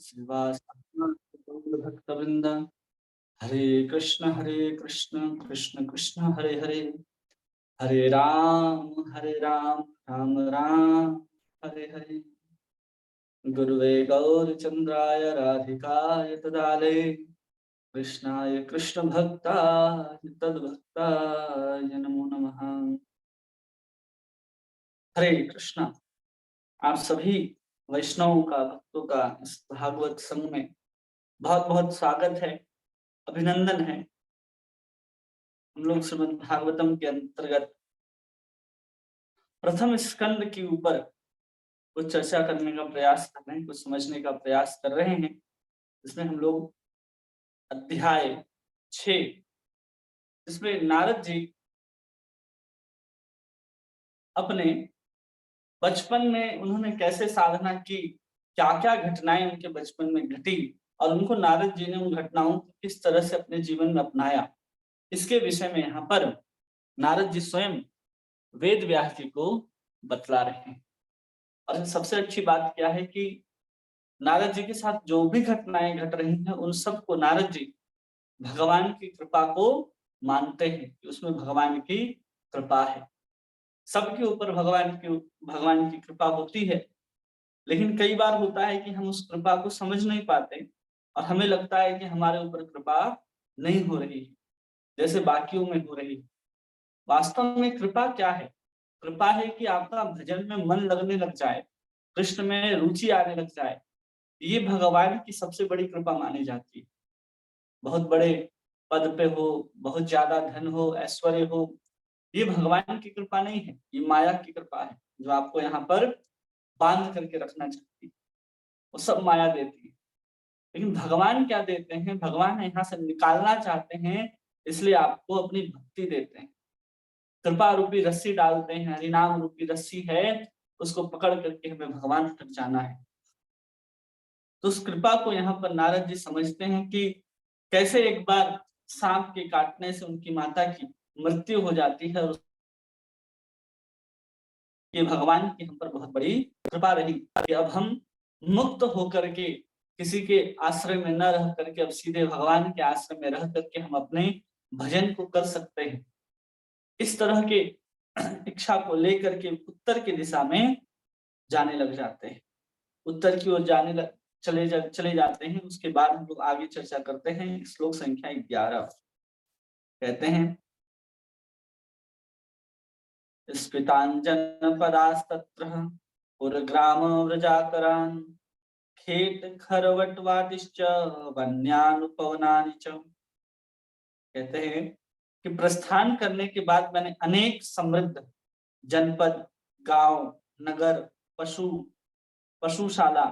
श्रीवासादि भक्तवृंद। हरे कृष्ण कृष्ण कृष्ण हरे हरे, हरे राम राम राम हरे हरे। गुरुवे गौरचंद्राय राधिकाय तदाले, कृष्णाय कृष्ण भक्ताय तद्भक्ताय नमो नमः। हरे कृष्णा। आप सभी वैष्णवों का, भक्तों का इस भागवत संघ में बहुत बहुत स्वागत है, अभिनंदन है। हम लोग श्रीमद् भागवतम के अंतर्गत प्रथम स्कंद के ऊपर कुछ चर्चा करने का प्रयास कर रहे हैं, कुछ समझने का प्रयास कर रहे हैं। इसमें हम लोग अध्याय 6, जिसमें नारद जी अपने बचपन में उन्होंने कैसे साधना की, क्या क्या घटनाएं उनके बचपन में घटी और उनको नारद जी ने उन घटनाओं को किस तरह से अपने जीवन में अपनाया, इसके विषय में यहाँ पर नारद जी स्वयं वेद व्यास जी को बतला रहे हैं। और सबसे अच्छी बात क्या है कि नारद जी के साथ जो भी घटनाएं घट रही हैं उन सबको नारद जी भगवान की कृपा को मानते हैं कि उसमें भगवान की कृपा है। सबके ऊपर भगवान की कृपा होती है, लेकिन कई बार होता है कि हम उस कृपा को समझ नहीं पाते और हमें लगता है कि हमारे ऊपर कृपा नहीं हो रही है जैसे बाकियों में हो रही है। वास्तव में कृपा क्या है? कृपा है कि आपका भजन में मन लगने लग जाए, कृष्ण में रुचि आने लग जाए। ये भगवान की सबसे बड़ी कृपा मानी जाती है। बहुत बड़े पद पे हो, बहुत ज्यादा धन हो, ऐश्वर्य हो, ये भगवान की कृपा नहीं है, ये माया की कृपा है जो आपको यहाँ पर बांध करके रखना चाहती है। वो सब माया देती है। लेकिन भगवान क्या देते हैं? भगवान यहाँ से निकालना चाहते हैं, इसलिए आपको अपनी भक्ति देते हैं। कृपा रूपी रस्सी डालते हैं, हरिनाम रूपी रस्सी है, उसको पकड़ करके हमें भगवान तक जाना है। तो उस कृपा को यहाँ पर नारद जी समझते हैं कि कैसे एक बार सांप के काटने से उनकी माता की मृत्यु हो जाती है और ये भगवान की हम पर बहुत बड़ी कृपा रही कि अब हम मुक्त होकर के किसी के आश्रय में न रह करके अब सीधे भगवान के आश्रय में रह करके हम अपने भजन को कर सकते हैं। इस तरह के इच्छा को लेकर के उत्तर की दिशा में जाने लग जाते हैं, उत्तर की ओर चले जाते हैं। उसके बाद हम लोग आगे चर्चा करते हैं। श्लोक संख्या 11 कहते हैं, स्फिताञ्जनपदास्तत्र पुरग्राम व्रजाकरान् खेट खरवटवाटिश्च वन्यानुपवनानि च। कहते हैं कि प्रस्थान करने के बाद मैंने अनेक समृद्ध जनपद, गांव, नगर, पशुशाला,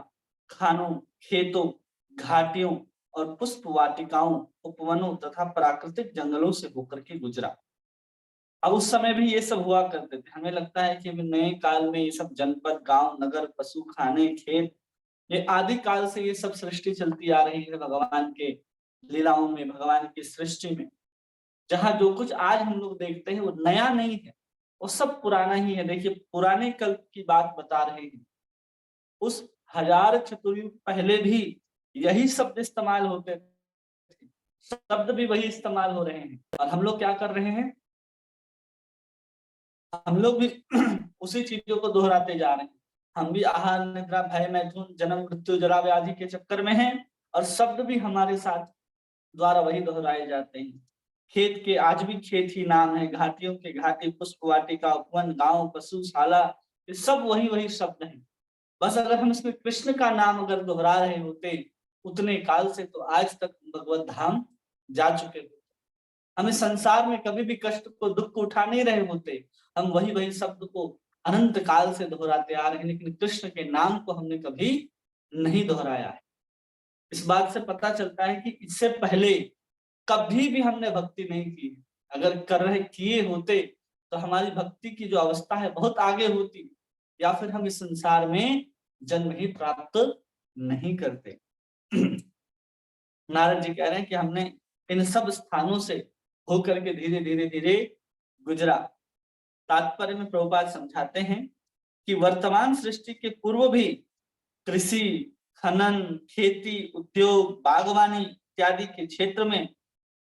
खानों, खेतों, घाटियों और पुष्प वाटिकाओं, उपवनों तथा प्राकृतिक जंगलों से होकर के गुजरा। अब उस समय भी ये सब हुआ करते थे। हमें लगता है कि नए काल में ये सब जनपद, गांव, नगर, पशु, खाने, खेत, ये आदि काल से ये सब सृष्टि चलती आ रही है भगवान के लीलाओं में, भगवान की सृष्टि में। जहाँ जो कुछ आज हम लोग देखते हैं वो नया नहीं है, वो सब पुराना ही है। देखिए, पुराने कल्प की बात बता रहे हैं, उस 1000 चतुर्युग पहले भी यही शब्द इस्तेमाल होते थे, शब्द भी वही इस्तेमाल हो रहे हैं। और हम लोग क्या कर रहे हैं? हम लोग भी उसी चीजों को दोहराते जा रहे हैं। हम भी आहार, निद्रा, भय, मैथुन, जन्म, मृत्यु, जरा व्याधि के चक्कर में हैं और शब्द भी हमारे साथ द्वारा वही दोहराए जाते हैं। खेत के आज भी खेत ही नाम है, घाटियों के घाटी, पुष्प वाटिका, उपवन, गांव, पशुशाला, ये सब वही वही शब्द हैं। बस अगर हम इसमें कृष्ण का नाम अगर दोहरा रहे होते उतने काल से, तो आज तक भगवत धाम जा चुके होते। हमें संसार में कभी भी कष्ट को, दुख को उठा नहीं रहे होते। हम वही वही शब्द को अनंत काल से दोहराते आ रहे हैं, लेकिन कृष्ण के नाम को हमने कभी नहीं दोहराया है। इस बात से पता चलता है कि इससे पहले कभी भी हमने भक्ति नहीं की। अगर कर रहे किए होते तो हमारी भक्ति की जो अवस्था है बहुत आगे होती, या फिर हम इस संसार में जन्म ही प्राप्त नहीं करते। नारद जी कह रहे हैं कि हमने इन सब स्थानों से होकर के धीरे धीरे धीरे गुजरा। तात्पर्य में प्रभुपाद समझाते हैं कि वर्तमान सृष्टि के पूर्व भी कृषि, खनन, खेती, उद्योग, बागवानी इत्यादि के क्षेत्र में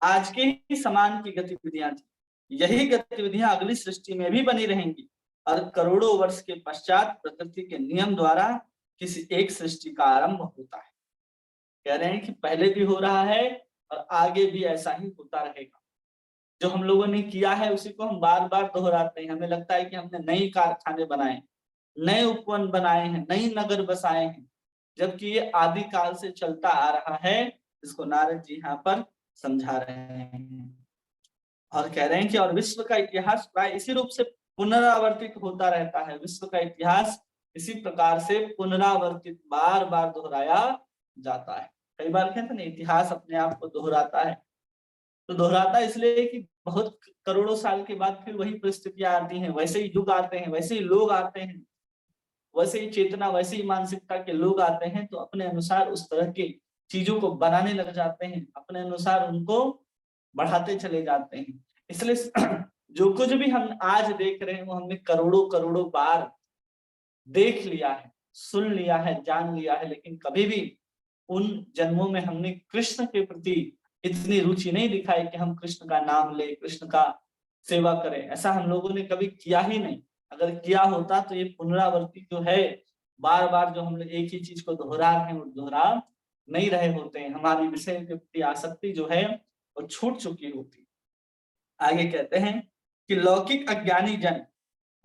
आज के ही समान की गतिविधियां थी। यही गतिविधियां अगली सृष्टि में भी बनी रहेंगी और करोड़ों वर्ष के पश्चात प्रकृति के नियम द्वारा किसी एक सृष्टि का आरंभ होता है। कह रहे हैं कि पहले भी हो रहा है और आगे भी ऐसा ही होता रहेगा। जो हम लोगों ने किया है उसी को हम बार बार दोहराते हैं। हमें लगता है कि हमने नई कारखाने बनाए, नए उपवन बनाए हैं, नई नगर बसाए हैं, जबकि ये आदि काल से चलता आ रहा है। इसको नारद जी यहाँ पर समझा रहे हैं और कह रहे हैं कि और विश्व का इतिहास प्राय इसी रूप से पुनरावर्तित होता रहता है। विश्व का इतिहास इसी प्रकार से पुनरावर्तित बार बार दोहराया जाता है। कई बार कहते हैं ना, इतिहास अपने आप को दोहराता है। तो दोहराता इसलिए कि बहुत करोड़ों साल के बाद फिर वही परिस्थितियां आती हैं, वैसे ही युग आते हैं, वैसे ही लोग आते हैं, वैसे ही चेतना, वैसे ही मानसिकता के लोग आते हैं, तो अपने अनुसार उस तरह की चीजों को बनाने लग जाते हैं, अपने अनुसार उनको बढ़ाते चले जाते हैं। इसलिए जो कुछ भी हम आज देख रहे हैं वो हमने करोड़ों करोड़ों बार देख लिया है, सुन लिया है, जान लिया है, लेकिन कभी भी उन जन्मों में हमने कृष्ण के प्रति इतनी रुचि नहीं दिखाई कि हम कृष्ण का नाम ले, कृष्ण का सेवा करें। ऐसा हम लोगों ने कभी किया ही नहीं। अगर किया होता तो ये पुनरावृत्ति जो है, बार बार जो हम लोग एक ही चीज को दोहरा रहे हैं वो दोहरा नहीं रहे होते हैं। हमारी विषय के प्रति आसक्ति जो है वो छूट चुकी होती। आगे कहते हैं कि लौकिक अज्ञानी जन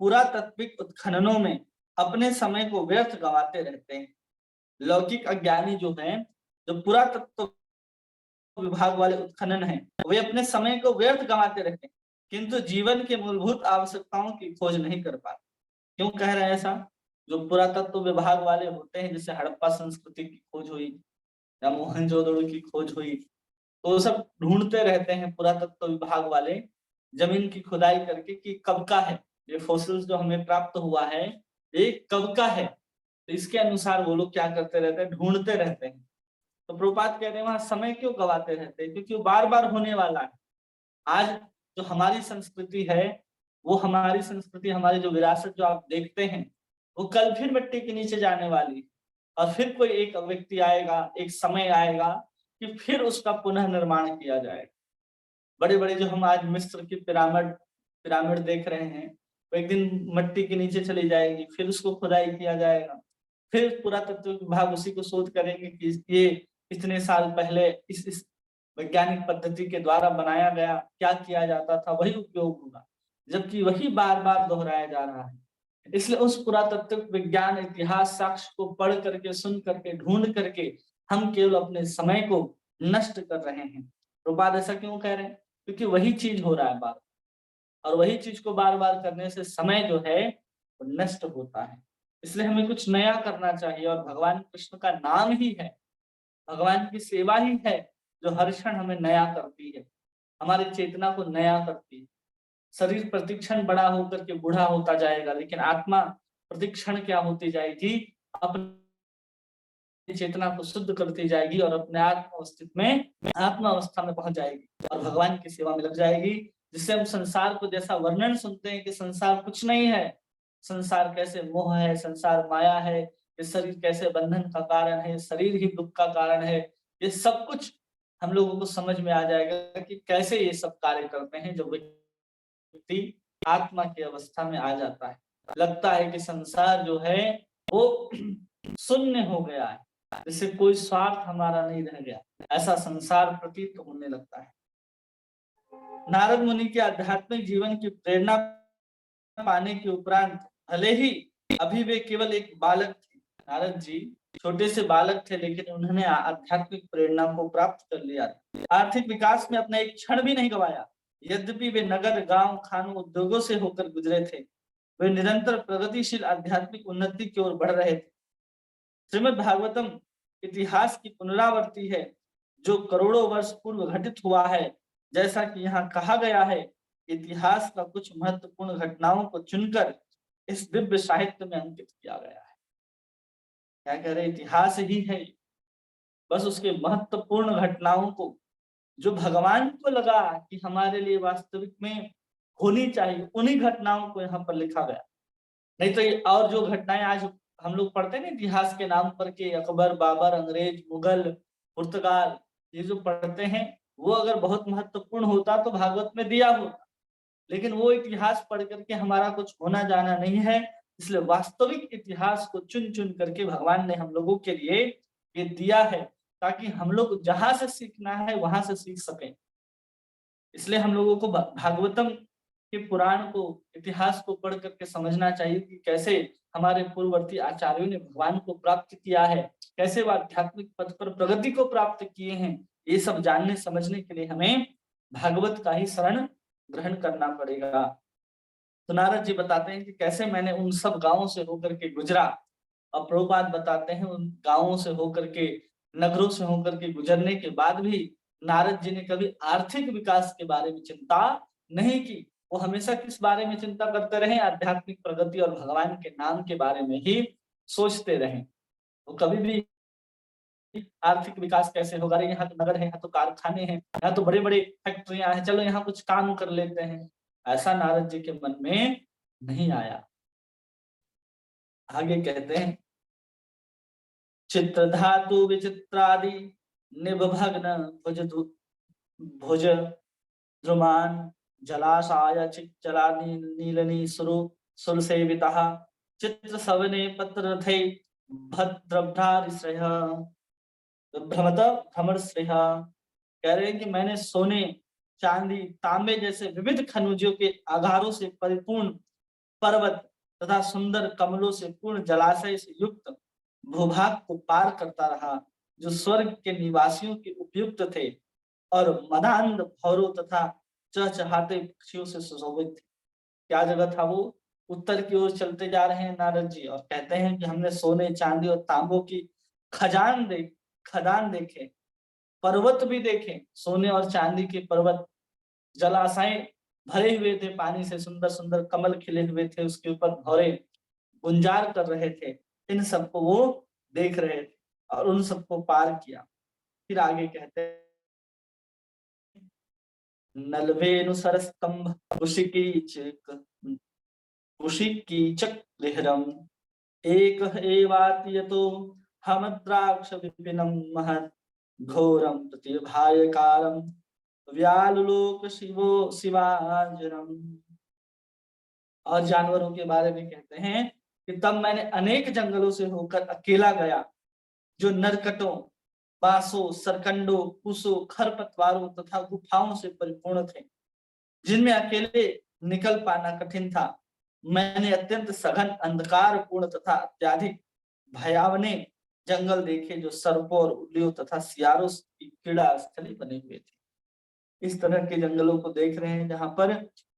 पुरातात्विक उत्खननों में अपने समय को व्यर्थ गंवाते रहते हैं। लौकिक अज्ञानी जो हैं, जो पुरातत्व विभाग वाले उत्खनन हैं, वे अपने समय को व्यर्थ गंवाते रहते हैं, किंतु जीवन के मूलभूत आवश्यकताओं की खोज नहीं कर पाते। क्यों कह रहे हैं ऐसा? जो पुरातत्व विभाग वाले होते हैं, जैसे हड़प्पा संस्कृति की खोज हुई या मोहनजोदड़ो की खोज हुई, तो वो सब ढूंढते रहते हैं पुरातत्व विभाग वाले, जमीन की खुदाई करके कि कब का है ये फॉसिल्स जो हमें प्राप्त हुआ है, ये कब का है। तो इसके अनुसार वो लोग क्या करते रहते हैं, ढूंढते रहते हैं। तो प्रभुपाद कह रहे हैं वहां समय क्यों गवाते रहते हैं, क्योंकि वो बार बार होने वाला है। आज जो हमारी संस्कृति है, वो हमारी संस्कृति, हमारी जो विरासत जो आप देखते हैं, वो कल फिर मिट्टी के नीचे जाने वाली, और फिर कोई एक व्यक्ति आएगा, एक समय आएगा कि फिर उसका पुनः निर्माण किया जाएगा। बड़े बड़े जो हम आज मिस्र की पिरामिड पिरामिड देख रहे हैं, वो एक दिन मिट्टी के नीचे चली जाएगी, फिर उसको खुदाई किया जाएगा, फिर पुरातत्व विभाग उसी को शोध करेंगे कि ये इतने साल पहले इस वैज्ञानिक पद्धति के द्वारा बनाया गया, क्या किया जाता था, वही उपयोग होगा। जबकि वही बार बार दोहराया जा रहा है। इसलिए उस पुरातत्व विज्ञान इतिहास साक्ष्य को पढ़ करके, सुन करके, ढूंढ करके हम केवल अपने समय को नष्ट कर रहे हैं। प्रभुपाद ऐसा क्यों कह रहे हैं? क्योंकि वही चीज हो रहा है बार, और वही चीज को बार बार करने से समय जो है वो नष्ट होता है। इसलिए हमें कुछ नया करना चाहिए, और भगवान कृष्ण का नाम ही है, भगवान की सेवा ही है जो हर क्षण हमें नया करती है, हमारी चेतना को नया करती है। शरीर प्रतिक्षण बड़ा होकर के बूढ़ा होता जाएगा, लेकिन आत्मा प्रतिक्षण क्या होती जाएगी, अपनी चेतना को शुद्ध करती जाएगी और अपने आत्मा अवस्था में पहुंच जाएगी और भगवान की सेवा में लग जाएगी। जिससे हम संसार को, जैसा वर्णन सुनते हैं कि संसार कुछ नहीं है, संसार कैसे मोह है, संसार माया है, ये शरीर कैसे बंधन का कारण है, शरीर ही दुख का कारण है, ये सब कुछ हम लोगों को समझ में आ जाएगा कि कैसे ये सब कार्य करते हैं। जो व्यक्ति आत्मा की अवस्था में आ जाता है, लगता है कि संसार जो है वो शून्य हो गया है, जैसे कोई स्वार्थ हमारा नहीं रह गया, ऐसा संसार प्रतीत होने लगता है। नारद मुनि के आध्यात्मिक जीवन की प्रेरणा पाने के उपरांत, भले ही अभी वे केवल एक बालक थे, नारद जी छोटे से बालक थे, लेकिन उन्होंने आध्यात्मिक प्रेरणा को प्राप्त कर लिया। आर्थिक विकास में अपना एक क्षण भी नहीं गवाया। यद्यपि वे नगर, गांव, खानों, उद्योगों से होकर गुजरे थे, वे निरंतर प्रगतिशील आध्यात्मिक उन्नति की ओर बढ़ रहे थे। श्रीमद् भागवतम इतिहास की पुनरावृत्ति है, जो करोड़ों वर्ष पूर्व घटित हुआ है। जैसा कि यहाँ कहा गया है, इतिहास का कुछ महत्वपूर्ण घटनाओं को चुनकर इस दिव्य साहित्य में अंकित किया गया है। क्या कह रहे, इतिहास ही है, बस उसके महत्वपूर्ण घटनाओं को, जो भगवान को लगा कि हमारे लिए वास्तविक में होनी चाहिए, उन्हीं घटनाओं को यहाँ पर लिखा गया। नहीं तो ये और जो घटनाएं आज हम लोग पढ़ते हैं ना इतिहास के नाम पर के अकबर, बाबर, अंग्रेज, मुगल, पुर्तगाल, ये जो पढ़ते हैं वो अगर बहुत महत्वपूर्ण होता तो भागवत में दिया होता, लेकिन वो इतिहास पढ़ करके हमारा कुछ होना जाना नहीं है। इसलिए वास्तविक इतिहास को चुन चुन करके भगवान ने हम लोगों के लिए ये दिया है, ताकि हम लोग जहां से सीखना है वहां से सीख सकें। इसलिए हम लोगों को भागवतम के पुराण को, इतिहास को पढ़ करके समझना चाहिए कि कैसे हमारे पूर्ववर्ती आचार्यों ने भगवान को प्राप्त किया है, कैसे वो आध्यात्मिक पथ पर प्रगति को प्राप्त किए हैं। ये सब जानने समझने के लिए हमें भागवत का ही शरण ग्रहण करना पड़ेगा। तो नारद जी बताते हैं कि कैसे मैंने उन सब गांवों से होकर के गुजरा, और प्रभुपाद बताते हैं उन गांवों से होकर के, नगरों से होकर के गुजरने के बाद भी नारद जी ने कभी आर्थिक विकास के बारे में चिंता नहीं की। वो हमेशा किस बारे में चिंता करते रहे? आध्यात्मिक प्रगति और भगवान के नाम के बारे में ही सोचते रहे। वो कभी भी आर्थिक विकास कैसे होगा, अरे यहाँ तो नगर है, यहाँ तो कारखाने हैं, यहाँ तो बड़े बड़े फैक्ट्रियां हैं, चलो यहाँ कुछ काम कर लेते हैं, ऐसा नारद जी के मन में नहीं आया। आगे कहते हैं, चित्र धातु विचित्रादि निभभग्न भुज भुज द्रुमान जलाशाय चिच्चला नीलनी सुरु सुरसेवितः चित्र सवने पत्र रथे भद्रभ्रारिश्रय भ्रमत भ्रमर श्रेय। कह रहे हैं कि मैंने सोने, चांदी, तांबे जैसे विविध खनिजों के आधारों से परिपूर्ण पर्वत तथा सुंदर कमलों से पूर्ण जलाशय से युक्त भूभाग को पार करता रहा, जो स्वर्ग के निवासियों के उपयुक्त थे और मदान्ध भौरों तथा चहचहाते पक्षियों से सुशोभित थे। क्या जगह था वो? उत्तर की ओर चलते जा रहे हैं नारद जी और कहते हैं कि हमने सोने, चांदी और तांबों की खदान देखे, पर्वत भी देखे, सोने और चांदी के पर्वत, जलाशय भरे हुए थे पानी से, सुंदर सुंदर कमल खिले हुए थे, उसके ऊपर भौरे गुंजार कर रहे थे। इन सबको वो देख रहे थे और उन सबको पार किया। फिर आगे कहते हैं, नलवेनु सरस्तंभ कुशिकीचक्रिहरम एक एवाति यतो हमद्राक्ष विपिनम महत् घोरम प्रतिभायकारम व्यालुलोक शिवो शिवाजनम। और जानवरों के बारे में कहते हैं कि तब मैंने अनेक जंगलों से होकर अकेला गया, जो नरकटों, बांसों, सरकंडों, कुसों, खरपतवारों तथा गुफाओं से परिपूर्ण थे, जिनमें अकेले निकल पाना कठिन था। मैंने अत्यंत सघन, अंधकारपूर्ण तथा अत्यधिक भयावने जंगल देखे, जो सर्पों और उल्लियों तथा सियारों की क्रीड़ा स्थली बने हुए थे। इस तरह के जंगलों को देख रहे हैं जहां पर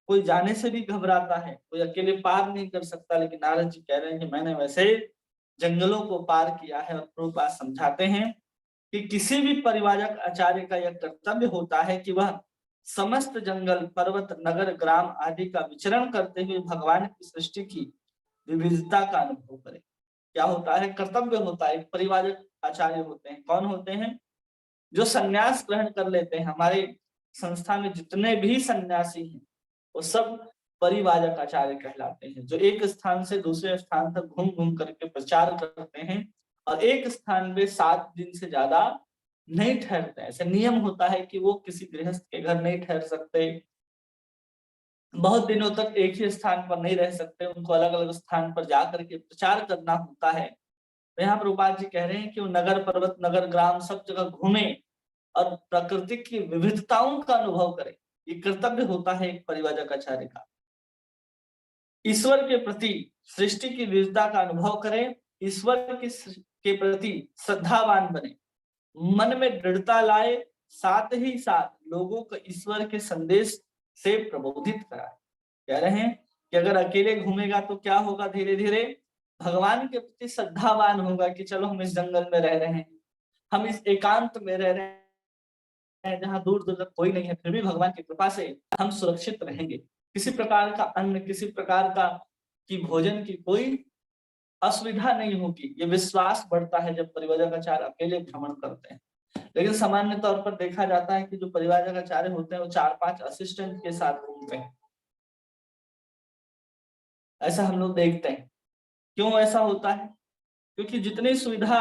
कोई जाने से भी घबराता है, कोई अकेले पार नहीं कर सकता, लेकिन नारद जी कह रहे हैं कि मैंने वैसे जंगलों को पार किया है। और प्रभुपाद समझाते हैं कि किसी भी परिवारक आचार्य का यह कर्तव्य होता है कि वह समस्त जंगल, पर्वत, नगर, ग्राम आदि का विचरण करते हुए भगवान की सृष्टि की विविधता का अनुभव करे। क्या होता है? कर्तव्य होता है। परिवारक आचार्य होते हैं, कौन होते हैं? जो संन्यास ग्रहण कर लेते हैं। हमारे संस्था में जितने भी सन्यासी हैं वो सब परिवारक आचार्य कहलाते हैं, जो एक स्थान से दूसरे स्थान तक घूम घूम करके प्रचार करते हैं और एक स्थान में 7 दिन से ज्यादा नहीं ठहरते। ऐसे नियम होता है कि वो किसी गृहस्थ के घर नहीं ठहर सकते, बहुत दिनों तक एक ही स्थान पर नहीं रह सकते, उनको अलग अलग स्थान पर जाकर के प्रचार करना होता है। तो यहाँ प्रभुपाद जी कह रहे हैं कि वो नगर, पर्वत, नगर, ग्राम सब जगह घूमे और प्रकृति की विविधताओं का अनुभव करे। ये कर्तव्य होता है एक परिवारक आचार्य का। ईश्वर के प्रति, सृष्टि की विविधता का अनुभव करें, ईश्वर के प्रति श्रद्धावान बने, मन में दृढ़ता लाए, साथ ही साथ लोगों को ईश्वर के संदेश से प्रबोधित कराए। कह रहे हैं कि अगर अकेले घूमेगा तो क्या होगा? धीरे धीरे भगवान के प्रति श्रद्धावान होगा कि चलो हम इस जंगल में रह रहे हैं, हम इस एकांत में रह रहे हैं जहाँ दूर दूर तक कोई नहीं है, फिर भी भगवान की कृपा से हम सुरक्षित रहेंगे। किसी प्रकार का अन्न, किसी प्रकार का की भोजन की कोई असुविधा नहीं होगी। ये विश्वास बढ़ता है जब परिवारक आचार्य अकेले भ्रमण करते हैं। लेकिन सामान्य तौर पर देखा जाता है कि जो परिवारक आचार्य होते हैं वो 4-5 असिस्टेंट के साथ घूमते हैं। ऐसा हम लोग देखते हैं। क्यों ऐसा होता है? क्योंकि जितनी सुविधा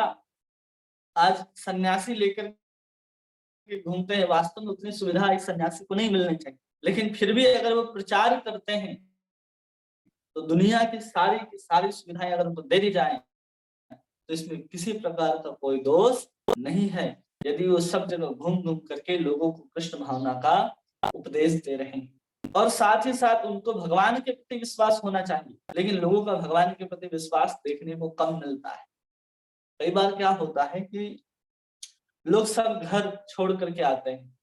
आज सन्यासी लेकर के घूमते हैं, वास्तव में उतनी सुविधा एक सन्यासी को नहीं मिलनी चाहिए। लेकिन फिर भी अगर वो प्रचार करते हैं, तो दुनिया की सारी सुविधाएं अगर उनको दे दी जाए, तो इसमें किसी प्रकार का कोई दोष नहीं है, यदि वो सब जगह घूम घूम करके लोगों को कृष्ण भावना का उपदेश दे रहे हैं। और साथ ही साथ उनको भगवान के प्रति विश्वास होना चाहिए, लेकिन लोगों का भगवान के प्रति विश्वास देखने को कम मिलता है। कई बार क्या होता है कि लोग सब घर छोड़ करके आते हैं,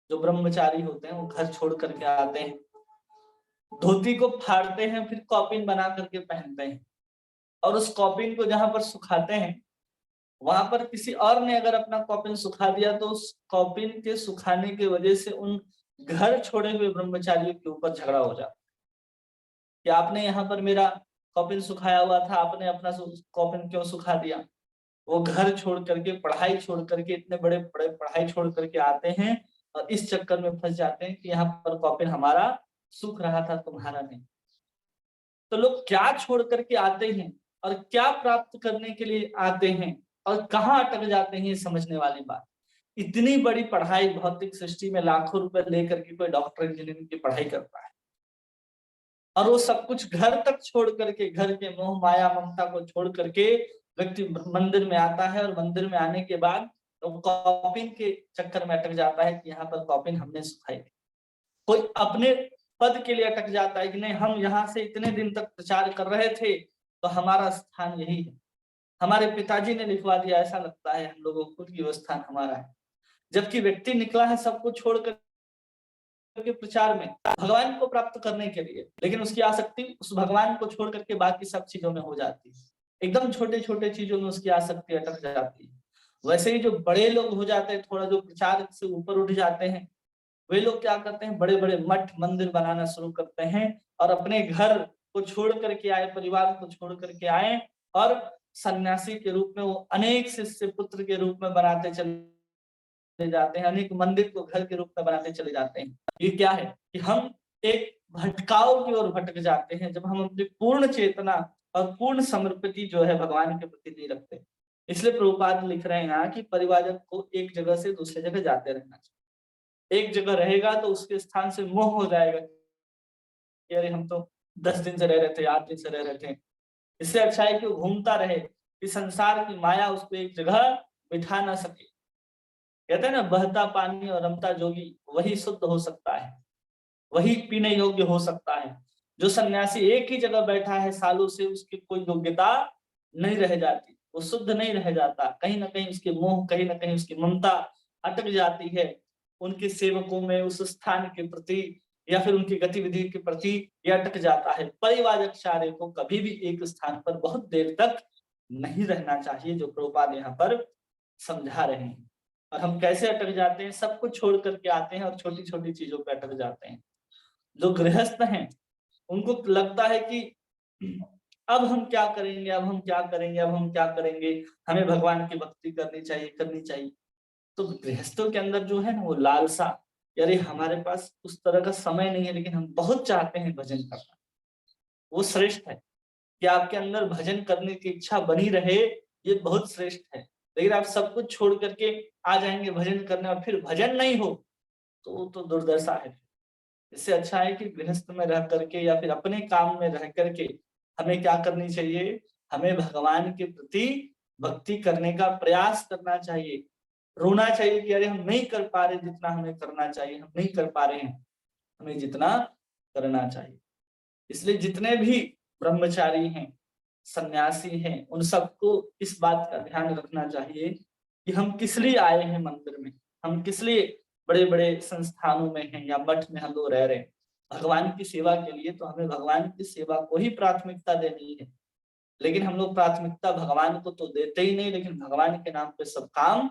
जो ब्रह्मचारी होते हैं वो घर छोड़ करके आते हैं, धोती को फाड़ते हैं, फिर कॉपिन बना करके पहनते हैं, और उस कॉपिन को जहां पर सुखाते हैं, वहां पर किसी और ने अगर अपना कॉपिन सुखा दिया, तो उस कॉपिन के सुखाने की वजह से उन घर छोड़े हुए ब्रह्मचारियों के ऊपर झगड़ा हो जाता कि आपने यहाँ पर मेरा कॉपिन सुखाया हुआ था, आपने अपना कॉपिन क्यों सुखा दिया। वो घर छोड़ करके, पढ़ाई छोड़ करके, इतने बड़े बड़े पढ़ाई छोड़ करके आते हैं और इस चक्कर में फंस जाते हैं कि यहाँ पर कॉपिन हमारा सूख रहा था, तुम्हारा नहीं। तो लोग क्या छोड़ करके आते हैं और क्या प्राप्त करने के लिए आते हैं और कहाँ अटक जाते हैं, ये समझने वाली बात। इतनी बड़ी पढ़ाई भौतिक सृष्टि में लाखों रुपए लेकर के कोई डॉक्टर इंजीनियरिंग की पढ़ाई करता है, और वो सब कुछ घर तक छोड़ करके, घर के मोह माया ममता को छोड़ करके व्यक्ति मंदिर में आता है, और मंदिर में आने के बाद तो कॉपिन के चक्कर में अटक जाता है कि यहाँ पर कॉपिन हमने सुखाई थी। कोई अपने पद के लिए अटक जाता है कि नहीं, हम यहाँ से इतने दिन तक प्रचार कर रहे थे, तो हमारा स्थान यही है, हमारे पिताजी ने लिखवा दिया, ऐसा लगता है हम लोगों को कि वो स्थान हमारा है। जबकि व्यक्ति निकला है सब कुछ छोड़ करके प्रचार में, भगवान को प्राप्त करने के लिए, लेकिन उसकी आसक्ति उस भगवान को छोड़ करके बाकी सब चीजों में हो जाती है। एकदम छोटे छोटे चीजों में उसकी आसक्ति अटक जाती है। वैसे ही जो बड़े लोग हो जाते हैं, थोड़ा जो प्रचार से ऊपर उठ जाते हैं, वे लोग क्या करते हैं, बड़े बड़े मठ मंदिर बनाना शुरू करते हैं, और अपने घर को छोड़ करके आए, परिवार को छोड़ करके आए, और सन्यासी के रूप में वो अनेक शिष्य पुत्र के रूप में बनाते चले जाते हैं, अनेक मंदिर को घर के रूप में बनाते चले जाते हैं। ये क्या है कि हम एक भटकाव की ओर भटक जाते हैं, जब हम अपनी पूर्ण चेतना और पूर्ण समर्पित जो है भगवान के प्रति नहीं रखते। इसलिए प्रभुपाद लिख रहे हैं यहाँ कि परिवारक को एक जगह से दूसरी जगह जाते रहना चाहिए। एक जगह रहेगा तो उसके स्थान से मोह हो जाएगा कि अरे हम तो 10 दिन से रह रहे थे, 8 दिन से रह रहे थे। इससे अच्छा है कि वो घूमता रहे, कि संसार की माया उसको एक जगह बिठा ना सके। कहते हैं ना, बहता पानी और रमता जोगी वही शुद्ध हो सकता है, वही पीने योग्य हो सकता है। जो सन्यासी एक ही जगह बैठा है सालों से, उसकी कोई योग्यता नहीं रह जाती, वो शुद्ध नहीं रह जाता, कहीं ना कहीं उसके मोह, कहीं ना कहीं उसकी ममता अटक जाती है उनके सेवकों में, उस स्थान के प्रति या फिर उनकी गतिविधि के प्रति ये अटक जाता है। परिवारचार्य को कभी भी एक स्थान पर बहुत देर तक नहीं रहना चाहिए, जो प्रभुपाद यहाँ पर समझा रहे हैं। और हम कैसे अटक जाते हैं, सब कुछ छोड़ करके आते हैं और छोटी छोटी चीजों पे अटक जाते हैं। जो गृहस्थ हैं उनको लगता है कि अब हम क्या करेंगे, अब हम क्या करेंगे, अब हम क्या करेंगे, हमें भगवान की भक्ति करनी चाहिए, करनी चाहिए। तो गृहस्थों के अंदर जो है ना वो लालसा, यानी हमारे पास उस तरह का समय नहीं है, लेकिन हम बहुत चाहते हैं भजन करना, वो श्रेष्ठ है। कि आपके अंदर भजन करने की इच्छा बनी रहे, ये बहुत श्रेष्ठ है। लेकिन आप सब कुछ छोड़ करके आ जाएंगे भजन करने और फिर भजन नहीं हो, तो वो तो दुर्दशा है। इससे अच्छा है कि गृहस्थ में रह करके या फिर अपने काम में रह करके हमें क्या करनी चाहिए, हमें भगवान के प्रति भक्ति करने का प्रयास करना चाहिए। रोना चाहिए कि अरे हम नहीं कर पा रहे जितना हमें करना चाहिए, हम नहीं कर पा रहे हैं हमें जितना करना चाहिए। इसलिए जितने भी ब्रह्मचारी हैं, सन्यासी हैं, उन सबको इस बात का ध्यान रखना चाहिए कि हम किस लिए आए हैं मंदिर में, हम किस लिए बड़े बड़े संस्थानों में हैं या मठ में हम लोग रह रहे हैं। भगवान की सेवा के लिए, तो हमें भगवान की सेवा को ही प्राथमिकता देनी है। लेकिन हम लोग प्राथमिकता भगवान को तो देते ही नहीं, लेकिन भगवान के नाम पे सब काम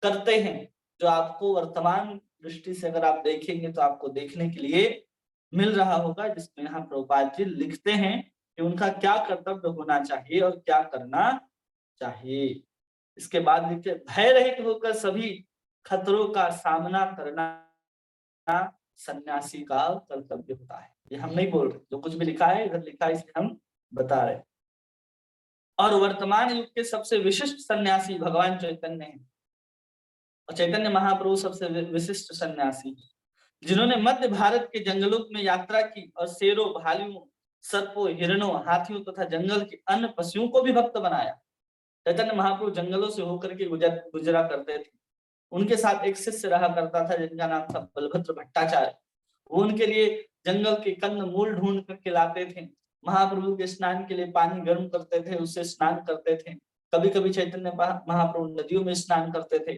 करते हैं। जो आपको वर्तमान दृष्टि से अगर आप देखेंगे तो आपको देखने के लिए मिल रहा होगा, जिसमें यहाँ प्रभुपाद जी लिखते हैं कि उनका क्या कर्तव्य होना चाहिए और क्या करना चाहिए। इसके बाद लिखते, भय रहित होकर सभी खतरों का सामना करना सन्यासी का कर्तव्य होता है। ये हम नहीं बोल रहे, जो कुछ भी लिखा है इधर लिखा है, इसलिए हम बता रहे हैं। और वर्तमान युग के सबसे विशिष्ट सन्यासी भगवान चैतन्य हैं। और चैतन्य महाप्रभु सबसे विशिष्ट सन्यासी, जिन्होंने मध्य भारत के जंगलों में यात्रा की और शेरों, भालुओं, सर्पों, हिरणों, हाथियों तथा जंगल के अन्य पशुओं को भी भक्त बनाया। चैतन्य महाप्रभु जंगलों से होकर के गुजरा करते थे। उनके साथ एक शिष्य रहा करता था जिनका नाम था बलभद्र भट्टाचार्य। वो उनके लिए जंगल के कंद मूल ढूंढ करके लाते थे। महाप्रभु के स्नान के लिए पानी गर्म करते थे, उससे स्नान करते थे। कभी कभी चैतन्य महाप्रभु नदियों में स्नान करते थे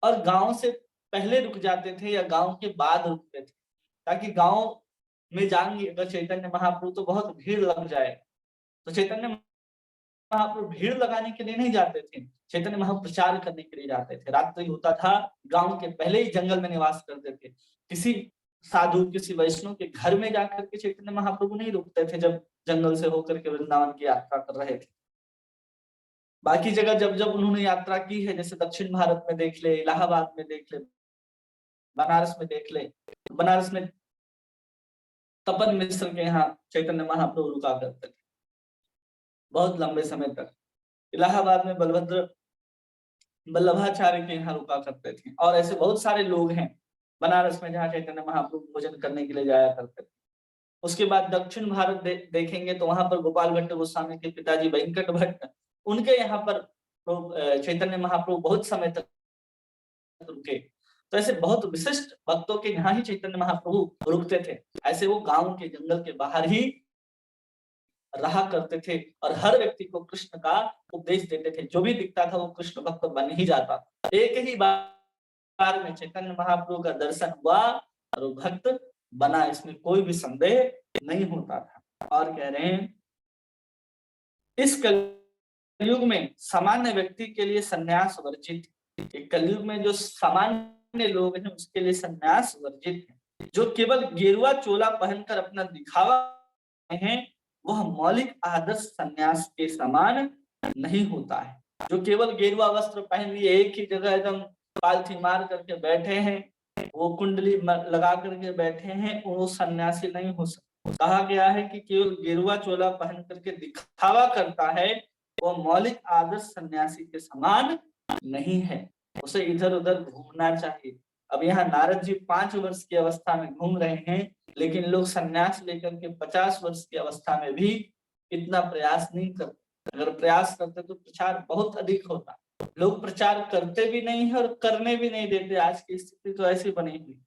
और गांव से पहले रुक जाते थे या गांव के बाद रुकते थे, ताकि गांव में जाएंगे अगर चैतन्य महाप्रभु तो बहुत भीड़ लग जाए। तो चैतन्य महाप्रभु भीड़ लगाने के लिए नहीं जाते थे, चैतन्य महाप्रभु प्रचार करने के लिए जाते थे। रात्रि होता था, गांव के पहले ही जंगल में निवास करते थे। किसी साधु, किसी वैष्णव के घर में जाकर के चैतन्य महाप्रभु नहीं रुकते थे जब जंगल से होकर के वृंदावन की यात्रा कर रहे थे। बाकी जगह जब जब उन्होंने यात्रा की है, जैसे दक्षिण भारत में देख ले, इलाहाबाद में देख ले, बनारस में देख ले, बनारस में तपन मिश्र के यहाँ चैतन्य महाप्रभु रुका करते थे बहुत लंबे समय तक। इलाहाबाद में वल्लभाचार्य के यहाँ रुका करते थे। और ऐसे बहुत सारे लोग हैं बनारस में जहाँ चैतन्य महाप्रभु भोजन करने के लिए जाया करते थे। उसके बाद दक्षिण भारत देखेंगे तो वहां पर गोपाल भट्ट गोस्वामी के पिताजी वेंकट भट्ट, उनके यहाँ पर चैतन्य महाप्रभु बहुत समय तक रुके। तो ऐसे बहुत विशिष्ट भक्तों के यहाँ ही चैतन्य महाप्रभु रुकते थे। ऐसे वो गांव के जंगल के बाहर ही रहा करते थे और हर व्यक्ति को कृष्ण का उपदेश देते थे। जो भी दिखता था वो कृष्ण भक्त बन ही जाता था। एक ही बार में चैतन्य महाप्रभु का दर्शन हुआ और वो भक्त बना, इसमें कोई भी संदेह नहीं होता था। और कह रहे हैं इस कलयुग में सामान्य व्यक्ति के लिए सन्यास वर्जित है। कलयुग में जो सामान्य लोग हैं उसके लिए सन्यास वर्जित है। जो केवल गेरुआ चोला पहनकर अपना दिखावा है वह मौलिक आदर्श सन्यास के समान नहीं होता है। जो केवल गेरुआ वस्त्र पहन लिए, एक ही जगह एकदम पालथी मार करके बैठे हैं, वो कुंडली लगा करके बैठे हैं, वो सन्यासी नहीं हो सकता। कहा गया है कि केवल गेरुआ चोला पहन करके दिखावा करता है वो मौलिक आदर्श सन्यासी के समान नहीं है। उसे इधर उधर घूमना चाहिए। अब यहाँ नारद जी 5 वर्ष की अवस्था में घूम रहे हैं, लेकिन लोग सन्यास लेकर के 50 वर्ष की अवस्था में भी इतना प्रयास नहीं करते। अगर प्रयास करते तो प्रचार बहुत अधिक होता। लोग प्रचार करते भी नहीं है और करने भी नहीं देते। आज की स्थिति तो ऐसी बनी हुई।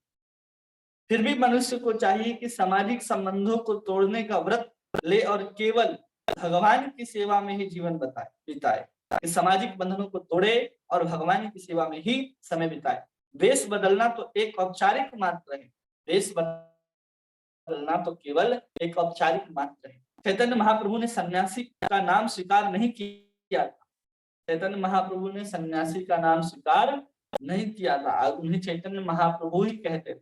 फिर भी मनुष्य को चाहिए कि सामाजिक संबंधों को तोड़ने का व्रत ले और केवल भगवान की सेवा में ही जीवन बिताए। कि सामाजिक बंधनों को तोड़े और भगवान की सेवा में ही समय बिताए। वेश बदलना तो एक औपचारिक मात्र है, वेश बदलना तो केवल एक औपचारिक मात्र है। चैतन्य महाप्रभु ने सन्यासी का नाम स्वीकार नहीं किया था। चैतन्य महाप्रभु ने सन्यासी का नाम स्वीकार नहीं किया था, उन्हें चैतन्य महाप्रभु ही कहते थे।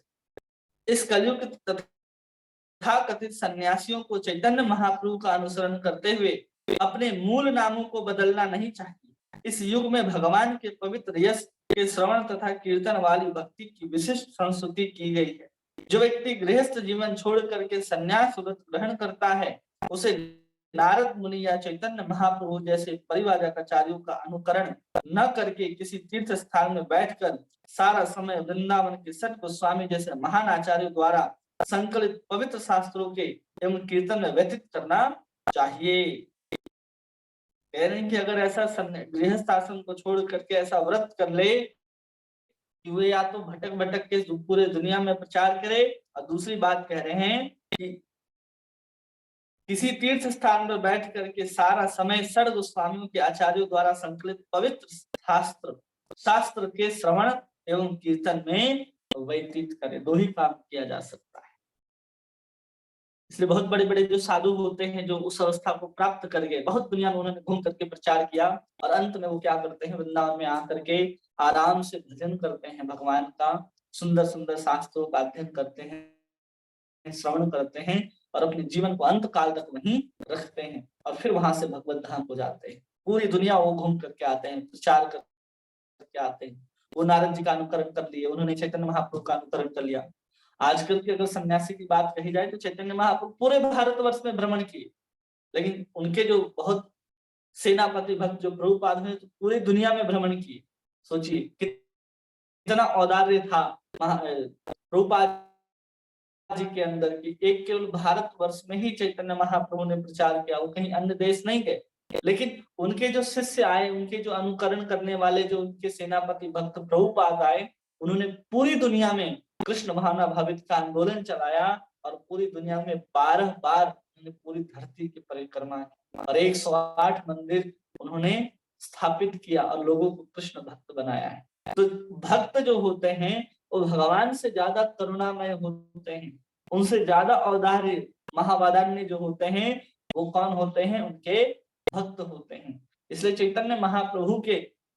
इस कलयुग तथाकथित सन्यासियों को चैतन्य महाप्रभु का अनुसरण करते हुए अपने मूल नामों को बदलना नहीं चाहिए। इस युग में भगवान के पवित्र यश के श्रवण तथा कीर्तन वाली भक्ति की विशिष्ट संस्तुति की गई है। जो व्यक्ति गृहस्थ जीवन छोड़ करके संन्यास व्रत ग्रहण करता है उसे नारद मुनि या चैतन्य महाप्रभु जैसे परिव्राजकाचार्यों का अनुकरण न करके किसी तीर्थ स्थान में बैठकर सारा समय वृंदावन के सत गोस्वामी जैसे महान आचार्यों द्वारा संकलित पवित्र शास्त्रों के एवं कीर्तन में व्यतीत करना चाहिए। कह रहे हैं कि अगर ऐसा गृहस्थ आश्रम को छोड़ करके ऐसा व्रत कर ले कि वे या तो भटक भटक के पूरे दुनिया में प्रचार करे, और दूसरी बात कह रहे हैं कि किसी तीर्थ स्थान पर बैठ करके सारा समय षड गोस्वामियों के आचार्यों द्वारा संकलित पवित्र शास्त्र के श्रवण एवं कीर्तन में व्यतीत करे। 2 ही काम किया जा सकता है। इसलिए बहुत बड़े बड़े जो साधु होते हैं जो उस अवस्था को प्राप्त कर गए, बहुत दुनिया में उन्होंने घूम करके प्रचार किया और अंत में वो क्या करते हैं, वृंदावन में आकर के आराम से भजन करते हैं भगवान का, सुंदर सुंदर शास्त्रों का अध्ययन करते हैं, श्रवण करते हैं और अपने जीवन को अंत काल तक वहीं रखते हैं और फिर वहां से भगवत धाम को जाते हैं। पूरी दुनिया वो घूम करके आते हैं, प्रचार करके आते हैं। वो नारद जी का अनुकरण कर लिए, उन्होंने चैतन्य महाप्रभु का अनुकरण कर लिया। आजकल के अगर सन्यासी की बात कही जाए तो चैतन्य महाप्रभु पूरे भारतवर्ष में भ्रमण किए, लेकिन उनके जो बहुत सेनापति भक्त जो प्रभुपाद ने तो पूरी दुनिया में भ्रमण किए। सोचिए कितना औदार्य था प्रभुपाद जी के अंदर की। एक केवल भारत वर्ष में ही चैतन्य महाप्रभु ने प्रचार किया, वो कहीं अन्य देश नहीं गए। लेकिन उनके जो शिष्य आए, उनके जो अनुकरण करने वाले जो उनके सेनापति भक्त प्रभुपाद आए, उन्होंने पूरी दुनिया में कृष्ण भावना भावित का आंदोलन चलाया और पूरी दुनिया में 12 बार उन्होंने पूरी धरती की परिक्रमा की और 108 मंदिर उन्होंने स्थापित किया और लोगों को कृष्ण भक्त बनाया है। तो भक्त जो होते हैं वो भगवान से ज्यादा करुणामय होते हैं, उनसे ज्यादा औदार्य महावादान्य जो होते हैं वो कौन होते हैं? उनके भक्त होते हैं। इसलिए चैतन्य महाप्रभु के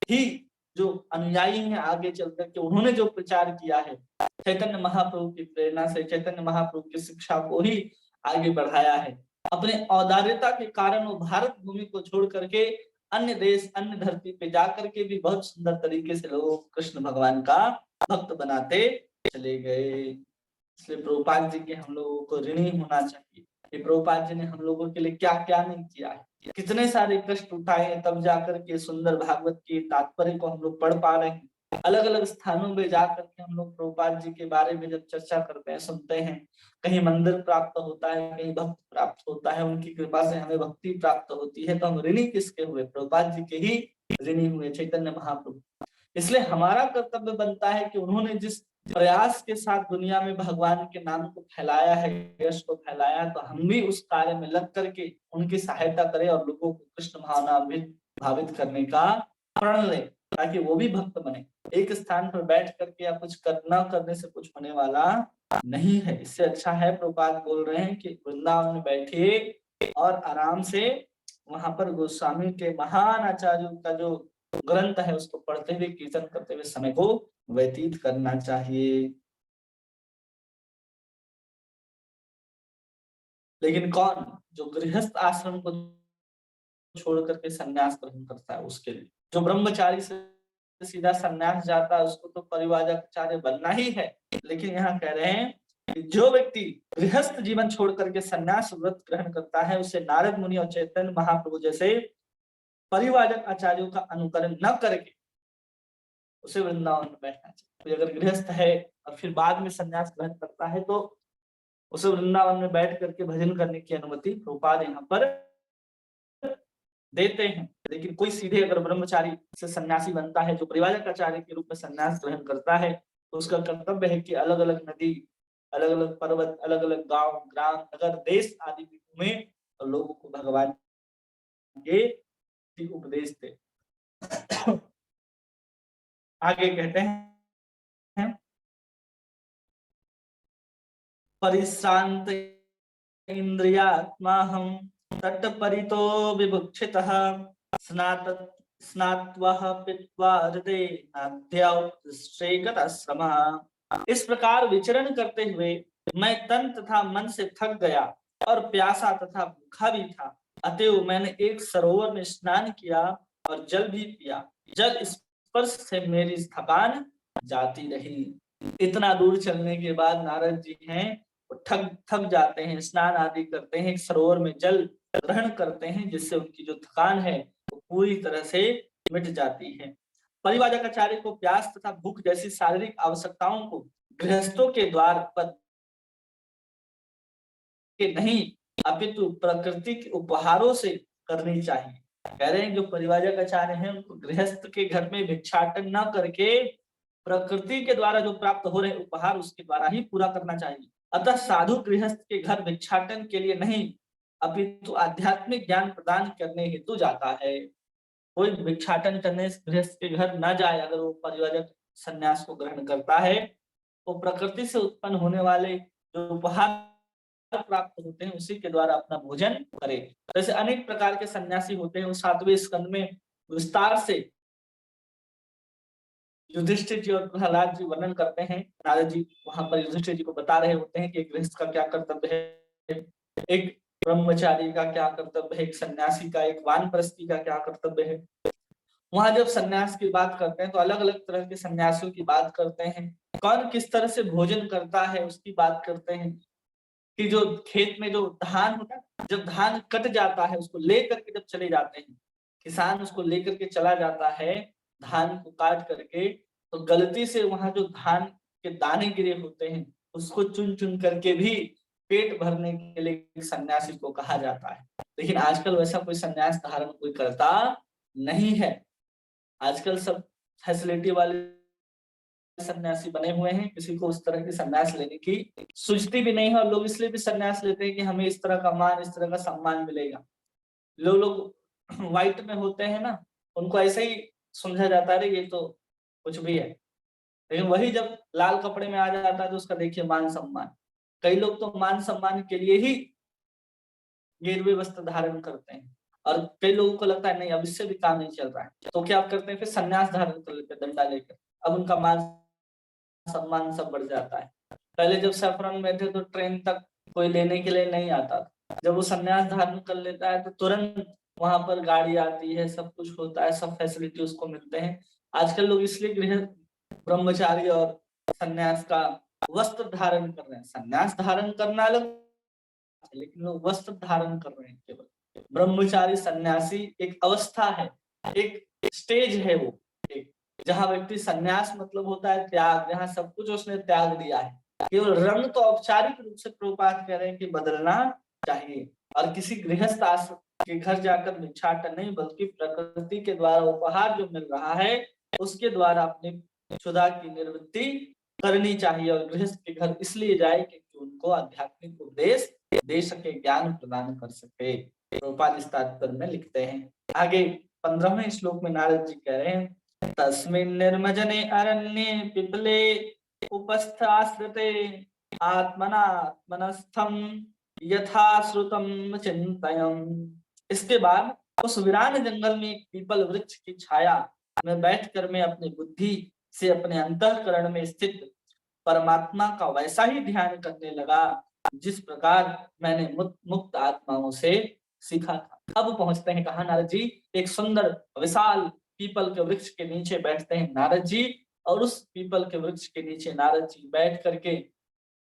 ही जो अनुयायी हैं आगे चलकर के उन्होंने जो प्रचार किया है, चैतन्य महाप्रभु की प्रेरणा से, चैतन्य महाप्रभु की शिक्षा को ही आगे बढ़ाया है। अपने औदार्यता के कारण वो भारत भूमि को छोड़ करके अन्य देश, अन्य धरती पे जाकर के भी बहुत सुंदर तरीके से लोगों को कृष्ण भगवान का भक्त बनाते चले गए। इसलिए प्रभुपाद जी के हम लोगों को ऋणी होना चाहिए कि प्रभुपाद जी ने हम लोगों के लिए क्या क्या नहीं किया है, कितने सारे कष्ट उठाए, तब जाकर के सुंदर भागवत के तात्पर्य को हम लोग पढ़ पा रहे हैं। अलग अलग स्थानों में जाकर के हम लोग प्रभुपाद जी के बारे में जब चर्चा करते हैं, सुनते हैं, कहीं मंदिर प्राप्त होता है, कहीं भक्त प्राप्त होता है, उनकी कृपा से हमें भक्ति प्राप्त होती है, तो हम ऋणी किसके हुए? प्रभुपाद जी के ही ऋणी हुए, चैतन्य महाप्रभु। इसलिए हमारा कर्तव्य बनता है कि उन्होंने जिस प्रयास के साथ दुनिया में भगवान के नाम को फैलाया है, यश को फैलाया, तो हम भी उस कार्य में लग करके उनकी सहायता करें और लोगों को कृष्ण भावना भावित करने का प्रण लें, ताकि वो भी भक्त बने। एक स्थान पर बैठ करके या कुछ करना करने से कुछ होने वाला नहीं है। इससे अच्छा है, प्रभुपाद बोल रहे हैं कि वृंदावन में बैठिए और आराम से वहां पर गोस्वामी के महान आचार्यों का जो ग्रंथ है उसको पढ़ते हुए, कीर्तन करते हुए समय को व्यतीत करना चाहिए। लेकिन कौन जो गृहस्थ आश्रम को छोड़ करके संन्यास ग्रहण करता है, उसके लिए जो ब्रह्मचारी से सीधा संन्यास जाता है उसको तो परिव्राजकाचार्य बनना ही है। लेकिन यहाँ कह रहे हैं कि जो व्यक्ति गृहस्थ जीवन छोड़ करके संन्यास व्रत ग्रहण करता है, उसे नारद मुनि और चैतन्य महाप्रभु जैसे परिव्राजक आचार्यों का अनुकरण न करके उसे वृंदावन में बैठना चाहिए। तो अगर गृहस्थ है और फिर बाद में संन्यास ग्रहण करता है तो उसे वृंदावन में बैठ करके भजन करने की अनुमति प्रभुपाद यहाँ पर देते हैं। लेकिन कोई सीधे अगर ब्रह्मचारी से सन्यासी बनता है, जो परिव्राजक आचार्य के रूप में संन्यास ग्रहण करता है, तो उसका कर्तव्य है कि अलग अलग नदी, अलग अलग पर्वत, अलग अलग गांव, ग्राम, नगर, देश आदि में घूमे और लोगों को भगवान के उपदेश दे। आगे कहते हैं परिश्रांत इंद्रियात्मा हम तटपरितो विभुक्षितः स्नात्वः पित्वा हृदय नाद्याश्रमः। इस प्रकार विचरण करते हुए मैं तन तथा मन से थक गया और प्यासा तथा भूखा भी था, अतएव मैंने एक सरोवर में स्नान किया और जल भी पिया। जल स्पर्श से मेरी थकान जाती रही। इतना दूर चलने के बाद नारद जी हैं थक जाते हैं, स्नान आदि करते हैं, एक सरोवर में जल ग्रहण करते हैं, जिससे उनकी जो थकान है वो पूरी तरह से मिट जाती है। परिव्राजकाचार्य को प्यास तथा भूख जैसी शारीरिक आवश्यकताओं को गृहस्थों के द्वार पर के नहीं अपितु प्रकृति के उपहारों से करनी चाहिए। कह रहे हैं जो परिव्राजकाचार्य हैं उनको गृहस्थ के घर में भिक्षाटन न करके प्रकृति के द्वारा जो प्राप्त हो रहे उपहार उसके द्वारा ही पूरा करना चाहिए। अतः साधु गृहस्थ के घर भिक्षाटन के लिए नहीं अपितु आध्यात्मिक ज्ञान प्रदान करने हेतु जाता है। कोई भिक्षाटन करने गृहस्थ के घर न जाए। अगर वो परिव्राजक संन्यास को ग्रहण करता है तो प्रकृति से उत्पन्न होने वाले जो उपहार प्राप्त होते हैं उसी के द्वारा अपना भोजन करे। जैसे अनेक प्रकार के सन्यासी होते हैं, 7वें स्कंद में विस्तार से युधिष्ठिर जी और प्रहलाद जी वर्णन करते हैं। नारद जी वहां पर युधिष्ठिर जी को बता रहे होते हैं कि एक गृहस्थ का क्या कर्तव्य है, एक ब्रह्मचारी का क्या कर्तव्य है, एक सन्यासी का, एक वानप्रस्थी का क्या कर्तव्य है। वहां जब सन्यास की बात करते हैं तो अलग अलग तरह के सन्यासियों की बात करते हैं। कौन किस तरह से भोजन करता है उसकी बात करते हैं कि जो खेत में जो धान होता है, जब धान कट जाता है उसको लेकर के जब चले जाते हैं किसान उसको लेकर के चला जाता है धान को काट करके, तो गलती से वहां जो धान के दाने गिरे होते हैं उसको चुन चुन करके भी पेट भरने के लिए सन्यासी को कहा जाता है। लेकिन आजकल वैसा कोई सन्यास धारण कोई करता नहीं है। आजकल सब फैसिलिटी वाले सन्यासी बने हुए हैं, किसी को उस तरह की सन्यास लेने की सूझती भी नहीं है, और लोग इसलिए भी सन्यास लेते हैं कि हमें इस तरह का मान, इस तरह का सम्मान मिलेगा। लोग व्हाइट में होते हैं ना, उनको ऐसे ही समझा जाता है ये तो कुछ भी है। लेकिन वही जब लाल कपड़े में आ जाता है तो उसका देखिए मान सम्मान। कई लोग तो मान सम्मान के लिए ही गेरुए वस्त्र धारण करते हैं, और कई लोगों को लगता है नहीं अब इससे भी काम नहीं चल रहा है, तो क्या आप करते हैं फिर सन्यास धारण कर लेते हैं डंडा लेकर। अब उनका मान सम्मान सब बढ़ जाता है। पहले जब सैफरन में थे तो ट्रेन तक कोई लेने के लिए नहीं आता था, जब वो सन्यास धारण कर लेता है तो तुरंत वहां पर गाड़ी आती है, सब कुछ होता है, सब फैसिलिटी उसको मिलते हैं। आजकल लोग इसलिए गृह ब्रह्मचारी और सन्यास का वस्त्र धारण कर रहे हैं। सन्यास धारण करना अलग, लेकिन लोग वस्त्र धारण कर रहे हैं केवल। ब्रह्मचारी सन्यासी एक अवस्था है, एक स्टेज है, वो एक जहां व्यक्ति सन्यास मतलब होता है त्याग, जहां सब कुछ उसने त्याग दिया है। केवल रंग तो औपचारिक रूप से प्रभुपाद कह रहे हैं कि बदलना चाहिए, और किसी गृहस्थ आश्रम के घर जाकर भिक्षाटन नहीं, बल्कि प्रकृति के द्वारा उपहार जो मिल रहा है उसके द्वारा अपनी क्षुधा की निवृत्ति करनी चाहिए। और गृहस्थ के घर इसलिए जाए क्योंकि उनको आध्यात्मिक उपदेश दे सके, ज्ञान प्रदान कर सके। प्रभुपाद इस तात्पर्य में लिखते हैं। आगे 15वें श्लोक में नारद जी कह रहे हैं, तस्मिन् निर्मजने अरण्ये पिपले उपस्थाश्रिते आत्मनात्मनस्थम यथा श्रुतम चिंतयम्। इसके बाद उस वीरान जंगल में एक पीपल वृक्ष की छाया में बैठकर मैं अपनी बुद्धि से अपने अंतःकरण में स्थित परमात्मा का वैसा ही ध्यान करने लगा जिस प्रकार मैंने मुक्त आत्माओं से सीखा था। अब पहुंचते हैं कहा नारद जी, एक सुंदर विशाल पीपल के वृक्ष के नीचे बैठते हैं नारद जी, और उस पीपल के वृक्ष के नीचे नारद जी बैठ करके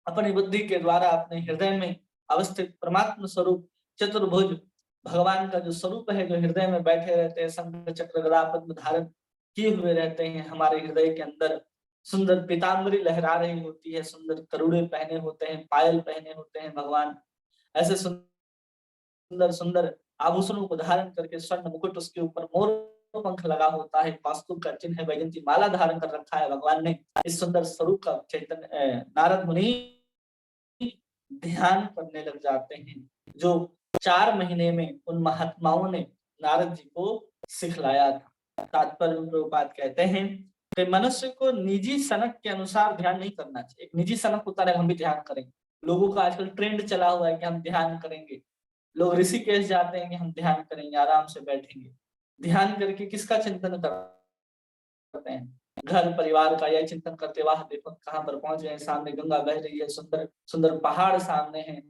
अपनी बुद्धि के द्वारा अपने हृदय में अवस्थित परमात्मा स्वरूप चतुर्भुज भगवान का जो स्वरूप है, जो हृदय में बैठे रहते हैं, शंख चक्र गदा पद्म धारण किए हुए रहते हैं हमारे हृदय के अंदर। सुंदर पीताम्बरी लहरा रही होती है, सुंदर करुड़े पहने होते हैं, पायल पहने होते हैं भगवान, ऐसे सुंदर सुंदर आभूषणों को धारण करके, स्वर्ण मुकुट उसके ऊपर मोर पंख लगा होता है, कौस्तुभ का चिन्ह है, वैजयंती माला धारण कर रखा है भगवान ने। इस सुंदर स्वरूप का चैतन्य नारद मुनि ध्यान करने लग जाते हैं, जो 4 महीने में उन महात्माओं ने नारद जी को सिखलाया था। तात्पर्य में प्रभुपाद कहते हैं कि मनुष्य को निजी सनक के अनुसार ध्यान नहीं करना चाहिए। एक निजी सनक होता है हम भी ध्यान करेंगे, लोगों का आजकल ट्रेंड चला हुआ है कि हम ध्यान करेंगे। लोग ऋषिकेश जाते हैं कि हम ध्यान करेंगे, आराम से बैठेंगे। ध्यान करके किसका चिंतन करते हैं? घर परिवार का यह चिंतन करते, वाह देखो कहां पर पहुंच गए, सामने गंगा बह रही है, सुंदर सुंदर पहाड़ सामने हैं,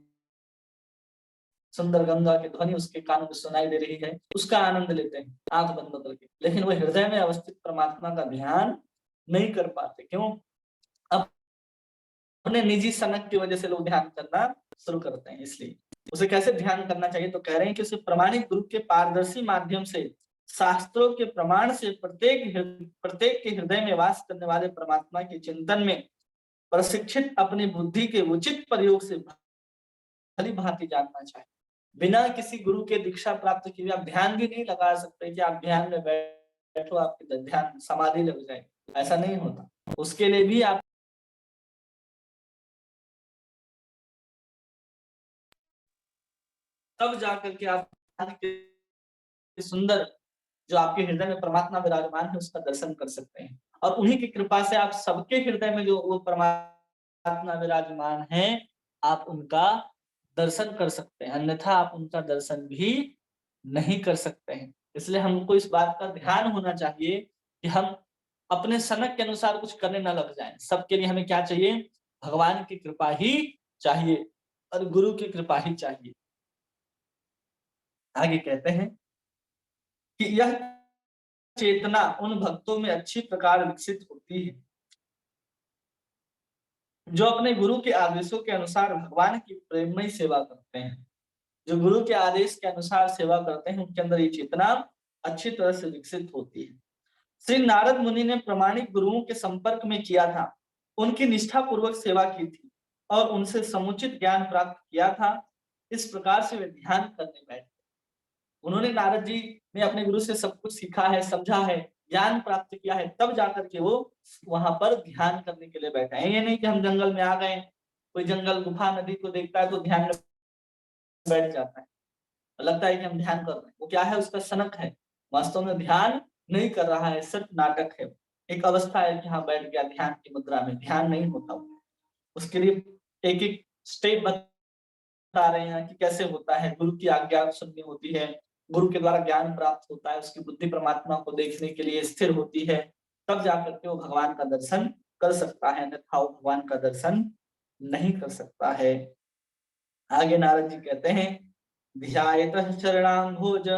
सुंदर गंगा की ध्वनि उसके कानों में सुनाई दे रही है, उसका आनंद लेते हैं आंख बंद करके। लेकिन वो हृदय में अवस्थित परमात्मा का ध्यान नहीं कर पाते। क्यों? अपने निजी सनक की वजह से लोग ध्यान करना शुरू करते हैं। इसलिए उसे कैसे ध्यान करना चाहिए? तो कह रहे हैं कि उसे प्रमाणिक गुरु के पारदर्शी माध्यम से, शास्त्रों के प्रमाण से प्रत्येक के हृदय में वास करने वाले परमात्मा के चिंतन में प्रशिक्षित अपनी बुद्धि के उचित प्रयोग से भली भांति जानना चाहिए। बिना किसी गुरु के दीक्षा प्राप्त किए आप ध्यान भी नहीं लगा सकते कि आप ध्यान में बैठो, आपके ध्यान समाधि लग जाए, ऐसा नहीं होता। उसके लिए भी आप तब जाकर के आप सुंदर जो आपके हृदय में परमात्मा विराजमान है उसका दर्शन कर सकते हैं, और उन्हीं की कृपा से आप सबके हृदय में जो वो परमात्मा विराजमान है आप उनका दर्शन कर सकते हैं, अन्यथा आप उनका दर्शन भी नहीं कर सकते हैं। इसलिए हमको इस बात का ध्यान होना चाहिए कि हम अपने सनक के अनुसार कुछ करने न लग जाएं। सबके लिए हमें क्या चाहिए? भगवान की कृपा ही चाहिए और गुरु की कृपा ही चाहिए। आगे कहते हैं कि यह चेतना उन भक्तों में अच्छी प्रकार विकसित होती है जो अपने गुरु के आदेशों के अनुसार भगवान की प्रेममयी सेवा करते हैं। जो गुरु के आदेश के अनुसार सेवा करते हैं उनके अंदर ये चेतना अच्छी तरह से विकसित होती है। श्री नारद मुनि ने प्रामाणिक गुरुओं के संपर्क में किया था, उनकी निष्ठा पूर्वक सेवा की थी और उनसे समुचित ज्ञान प्राप्त किया था। इस प्रकार से वे ध्यान करने बैठे। उन्होंने नारद जी ने अपने गुरु से सब कुछ सीखा है, समझा है, ज्ञान प्राप्त किया है, तब जाकर के वो वहां पर ध्यान करने के लिए बैठे हैं। ये नहीं कि हम जंगल में आ गए, कोई जंगल गुफा नदी को देखता है तो ध्यान में बैठ जाता है, लगता है कि हम ध्यान कर रहे हैं। वो क्या है, उसका सनक है, वास्तव में ध्यान नहीं कर रहा है, सिर्फ नाटक है। एक अवस्था है कि हाँ बैठ गया ध्यान की मुद्रा में, ध्यान नहीं होता। उसके लिए एक एक स्टेप बता रहे हैं कि कैसे होता है। गुरु की आज्ञा सुननी होती है, गुरु के द्वारा ज्ञान प्राप्त होता है, उसकी बुद्धि परमात्मा को देखने के लिए स्थिर होती है, तब जाकर के वो भगवान का दर्शन कर सकता है, अन्यथा वो भगवान का दर्शन नहीं कर सकता है। आगे नारद जी कहते हैं, ध्यायतः चरणाम्भोज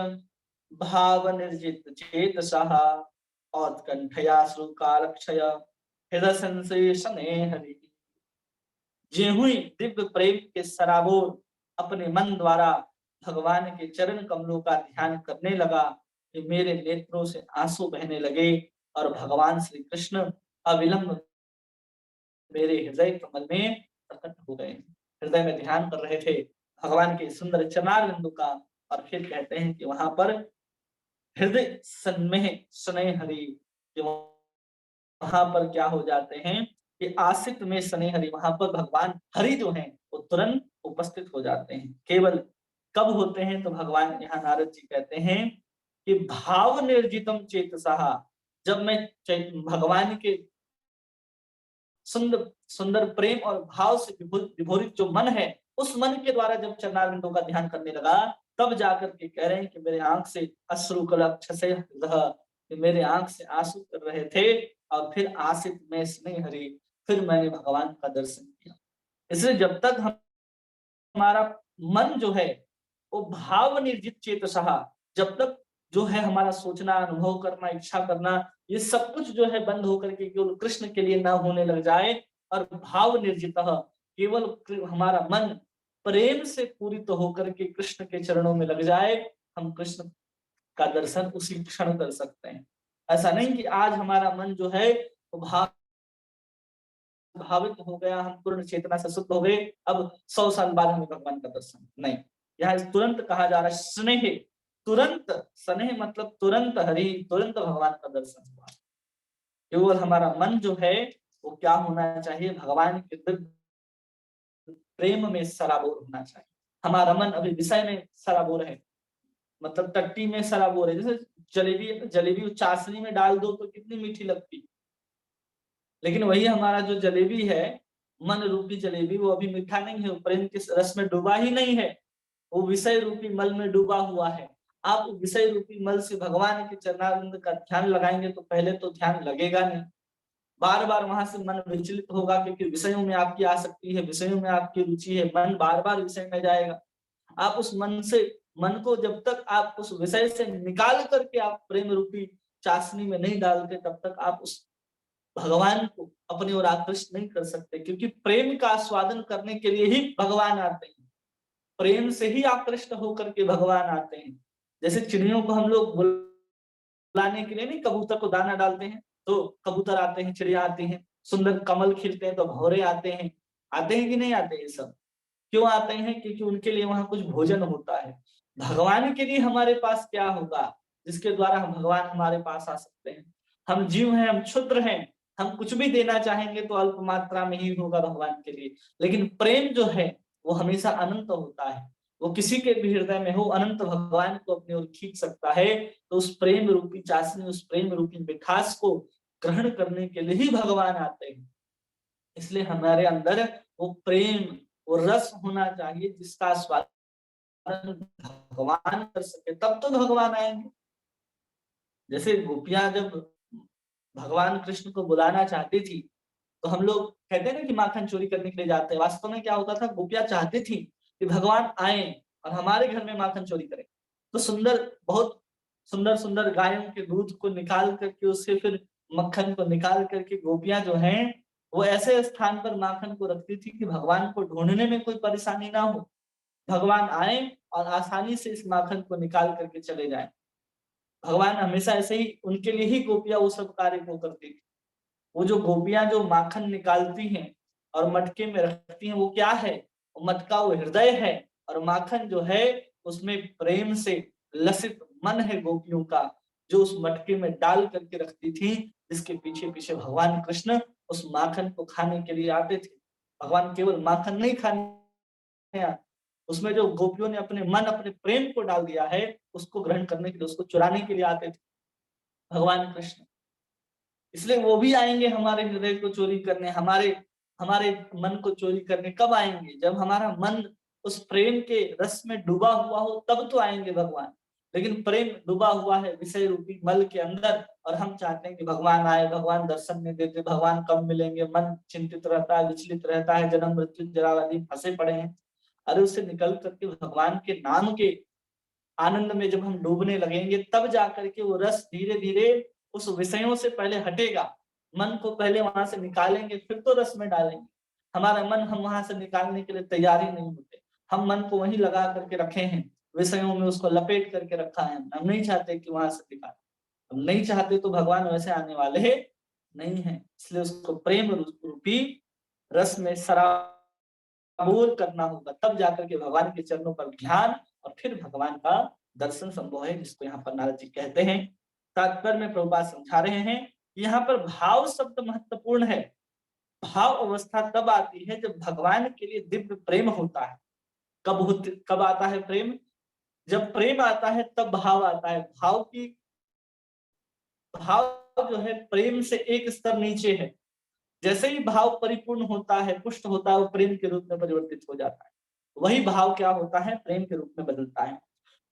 भाव निर्जित चेतसः औत्कंठयाश्रु कालक्षय हृदय संशेषणे हरि। जेहुई दिव्य प्रेम के सराबोर अपने मन द्वारा भगवान के चरण कमलों का ध्यान करने लगा कि मेरे नेत्रों से आंसू बहने लगे और भगवान श्री कृष्ण अविलंब मेरे हृदय कमल में प्रकट हो गए। हृदय में ध्यान कर रहे थे भगवान के सुंदर चरणारविंदों का, और फिर कहते हैं कि वहां पर हृदय सन्मेह स्नेह हरि, वहां पर क्या हो जाते हैं कि आसित में स्नेह हरि, वहां पर भगवान हरि जो हैं वो तुरंत उपस्थित हो जाते हैं। केवल कब होते हैं, तो भगवान यहाँ नारद जी कहते हैं कि भाव निर्जितम चेतसः, जब मैं भगवान के सुंदर सुंदर प्रेम और भाव से विभोरित जो मन है, उस मन के द्वारा जब चरणारविंदों का ध्यान करने लगा, तब जाकर के कह रहे हैं कि मेरे आंख से अश्रु कलक्षसे कि मेरे आंख से आंसू कर रहे थे, और फिर आसित में स्नेह हरि, फिर मैंने भगवान का दर्शन किया। इसलिए जब तक हमारा मन जो है वो भाव निर्जित चेतसः, जब तक जो है हमारा सोचना, अनुभव करना, इच्छा करना, ये सब कुछ जो है बंद होकर के केवल कृष्ण के लिए ना होने लग जाए, और भाव निर्जितः, केवल हमारा मन प्रेम से पूरित होकर के कृष्ण के चरणों में लग जाए, हम कृष्ण का दर्शन उसी क्षण कर सकते हैं। ऐसा नहीं कि आज हमारा मन जो है वो भावित हो गया, हम पूर्ण चेतना से शुद्ध हो गए, अब 100 साल बाद हमें भगवान का दर्शन नहीं। यहाँ तुरंत कहा जा रहा है स्नेह, तुरंत स्नेह मतलब तुरंत हरि, तुरंत भगवान का दर्शन हुआ। केवल हमारा मन जो है वो क्या होना चाहिए, भगवान के प्रेम में सराबोर होना चाहिए। हमारा मन अभी विषय में सराबोर है, मतलब टट्टी में सराबोर है। जैसे जलेबी, जलेबी चाशनी में डाल दो तो कितनी मीठी लगती, लेकिन वही हमारा जो जलेबी है, मन रूपी जलेबी, वो अभी मीठा नहीं है, वो प्रेम के रस में डूबा ही नहीं है, वो विषय रूपी मल में डूबा हुआ है। आप विषय रूपी मल से भगवान के चरणारविंद का ध्यान लगाएंगे तो पहले तो ध्यान लगेगा नहीं, बार बार वहां से मन विचलित होगा, क्योंकि विषयों में आपकी आसक्ति है, विषयों में आपकी रुचि है, मन बार बार विषय में जाएगा। आप उस मन को जब तक आप उस विषय से निकाल करके आप प्रेम रूपी चाशनी में नहीं डालते, तब तक आप उस भगवान को अपनी ओर आकृष्ट नहीं कर सकते, क्योंकि प्रेम का आस्वादन करने के लिए ही भगवान आते हैं, प्रेम से ही आकृष्ट होकर के भगवान आते हैं। जैसे चिड़ियों को हम लोग बुलाने के लिए नहीं कबूतर को दाना डालते हैं, तो कबूतर आते हैं, चिड़िया आती हैं, सुंदर कमल खिलते हैं तो भौरे आते हैं कि नहीं आते? ये सब क्यों आते हैं? क्योंकि उनके लिए वहां कुछ भोजन होता है। भगवान के लिए हमारे पास क्या होगा जिसके द्वारा हम भगवान हमारे पास आ सकते हैं? हम जीव हैं, हम क्षुद्र हैं, हम कुछ भी देना चाहेंगे तो अल्प मात्रा में ही होगा भगवान के लिए, लेकिन प्रेम जो है वो हमेशा अनंत होता है। वो किसी के भी हृदय में हो, अनंत भगवान को अपनी ओर खींच सकता है। तो उस प्रेम रूपी चाशनी, उस प्रेम रूपी मिठास को ग्रहण करने के लिए ही भगवान आते हैं। इसलिए हमारे अंदर वो प्रेम, वो रस होना चाहिए जिसका स्वादन भगवान कर सके, तब तो भगवान आएंगे। जैसे गोपियां जब भगवान कृष्ण को बुलाना चाहती थी, तो हम लोग कहते हैं ना कि माखन चोरी करने के लिए जाते हैं। वास्तव में क्या होता था, गोपियां चाहती थी कि भगवान आए और हमारे घर में माखन चोरी करें। तो बहुत सुंदर सुंदर गायों के दूध को निकाल करके, उससे फिर मक्खन को निकाल करके गोपियां जो हैं वो ऐसे स्थान पर माखन को रखती थी कि भगवान को ढूंढने में कोई परेशानी ना हो, भगवान आए और आसानी से इस माखन को निकाल करके चले जाएं। भगवान हमेशा ऐसे ही उनके लिए ही गोपियां वो सब कार्य को करती थी। वो जो गोपियां जो माखन निकालती हैं और मटके में रखती हैं, वो क्या है? वो मटका वो हृदय है, और माखन जो है उसमें प्रेम से लसित मन है गोपियों का, जो उस मटके में डाल करके रखती थी, जिसके पीछे पीछे भगवान कृष्ण उस माखन को खाने के लिए आते थे। भगवान केवल माखन नहीं खाने आते, उसमें जो गोपियों ने अपने मन अपने प्रेम को डाल दिया है, उसको ग्रहण करने के लिए, उसको चुराने के लिए आते थे भगवान कृष्ण। इसलिए वो भी आएंगे हमारे हृदय को चोरी करने, हमारे हमारे मन को चोरी करने। कब आएंगे? जब हमारा मन उस प्रेम के रस में डूबा हुआ हो, तब तो आएंगे भगवान। लेकिन प्रेम डूबा हुआ है विषय रूपी मल के अंदर, और हम चाहते हैं कि भगवान आए, भगवान दर्शन नहीं देते, भगवान कब मिलेंगे, मन चिंतित रहता है, विचलित रहता है, जन्म मृत्यु जरा आदि फंसे पड़े हैं। अरे उससे निकल करके भगवान के नाम के आनंद में जब हम डूबने लगेंगे, तब जाकर के वो रस धीरे धीरे उस विषयों से पहले हटेगा। मन को पहले वहां से निकालेंगे, फिर तो रस में डालेंगे। हमारा मन हम वहां से निकालने के लिए तैयार ही नहीं होते। हम मन को वहीं लगा करके रखे हैं, विषयों में उसको लपेट करके रखा है। हम नहीं चाहते कि वहां से निकाले। हम नहीं चाहते तो भगवान वैसे आने वाले नहीं है। इसलिए उसको प्रेम रूपी रस में सराबोर करना होगा, तब जाकर के भगवान के चरणों पर ध्यान और फिर भगवान का दर्शन संभव है, जिसको यहाँ पर नारद जी कहते हैं। तात्पर्य में प्रभुपाद समझा रहे हैं, यहाँ पर भाव शब्द महत्वपूर्ण है। भाव अवस्था तब आती है जब भगवान के लिए दिव्य प्रेम होता है। कब आता है प्रेम? जब प्रेम आता है तब भाव आता है। भाव जो है प्रेम से एक स्तर नीचे है। जैसे ही भाव परिपूर्ण होता है, पुष्ट होता है, वो प्रेम के रूप में परिवर्तित हो जाता है। वही भाव क्या होता है? प्रेम के रूप में बदलता है।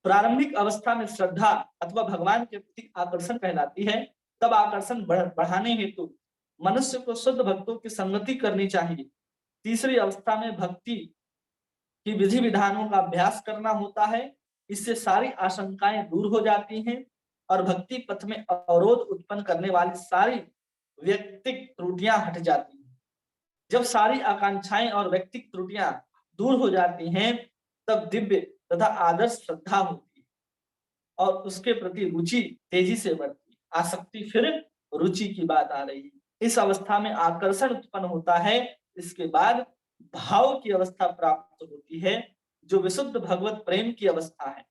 प्रारंभिक अवस्था में श्रद्धा अथवा भगवान के प्रति आकर्षण कहलाती है। तब आकर्षण बढ़ाने हेतु मनुष्य को शुद्ध भक्तों की संगति करनी चाहिए। तीसरी अवस्था में भक्ति की विधि विधानों का अभ्यास करना होता है। इससे सारी आशंकाएं दूर हो जाती हैं और भक्ति पथ में अवरोध उत्पन्न करने वाली सारी व्यक्तिक त्रुटियां हट जाती हैं। जब सारी आकांक्षाएं और व्यक्तिक त्रुटियां दूर हो जाती हैं, तब दिव्य तथा आदर्श श्रद्धा होती है और उसके प्रति रुचि तेजी से बढ़ती है। आसक्ति फिर रुचि की बात आ रही है। इस अवस्था में आकर्षण उत्पन्न होता है। इसके बाद भाव की अवस्था प्राप्त होती है, जो विशुद्ध भगवत प्रेम की अवस्था है।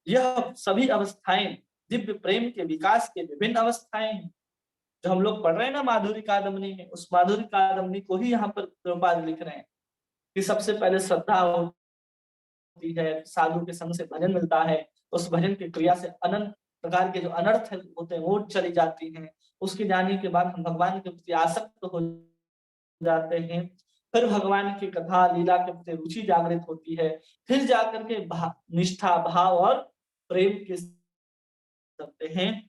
यह सभी अवस्थाएं दिव्य प्रेम के विकास के विभिन्न अवस्थाएं हैं। जो हम लोग पढ़ रहे हैं ना माधुरी कादम्बनी में, उस माधुरी कादम्बनी को ही यहाँ पर प्रभुपाद लिख रहे हैं कि सबसे पहले श्रद्धा होती है, साधु के संग से भजन मिलता है, उस भजन की क्रिया से अनंत प्रकार के जो अनर्थ होते हैं वो चली जाती हैं। उसके जाने के बाद हम भगवान के प्रति आसक्त हो जाते हैं। फिर भगवान की कथा लीला के प्रति रुचि जागृत होती है। फिर जाकर के निष्ठा भाव और प्रेम के सकते हैं।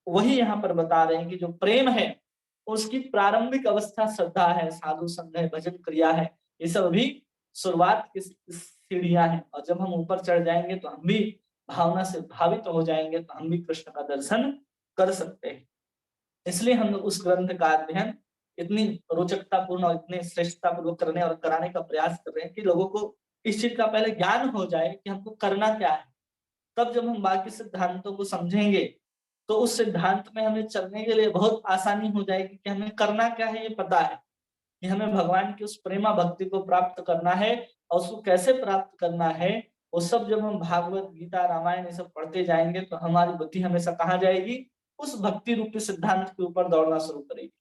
वही यहाँ पर बता रहे हैं कि जो प्रेम है उसकी प्रारंभिक अवस्था श्रद्धा है, साधु संग है, भजन क्रिया है। ये सब अभी शुरुआत की सीढ़ियां हैं, और जब हम ऊपर चढ़ जाएंगे तो हम भी भावना से भावित हो जाएंगे, तो हम भी कृष्ण का दर्शन कर सकते हैं। इसलिए हम लोग उस ग्रंथ का अध्ययन इतनी रोचकता पूर्ण और इतने श्रेष्ठता पूर्वक करने और कराने का प्रयास कर रहे हैं कि लोगों को इस चीज का पहले ज्ञान हो जाए कि हमको करना क्या है। तब जब हम बाकी सिद्धांतों को समझेंगे तो उस सिद्धांत में हमें चलने के लिए बहुत आसानी हो जाएगी कि हमें करना क्या है। ये पता है कि हमें भगवान की उस प्रेमा भक्ति को प्राप्त करना है, और उसको कैसे प्राप्त करना है वो सब जब हम भागवत गीता रामायण ये सब पढ़ते जाएंगे तो हमारी बुद्धि हमेशा कहाँ जाएगी? उस भक्ति रूपी सिद्धांत के ऊपर दौड़ना शुरू करेगी।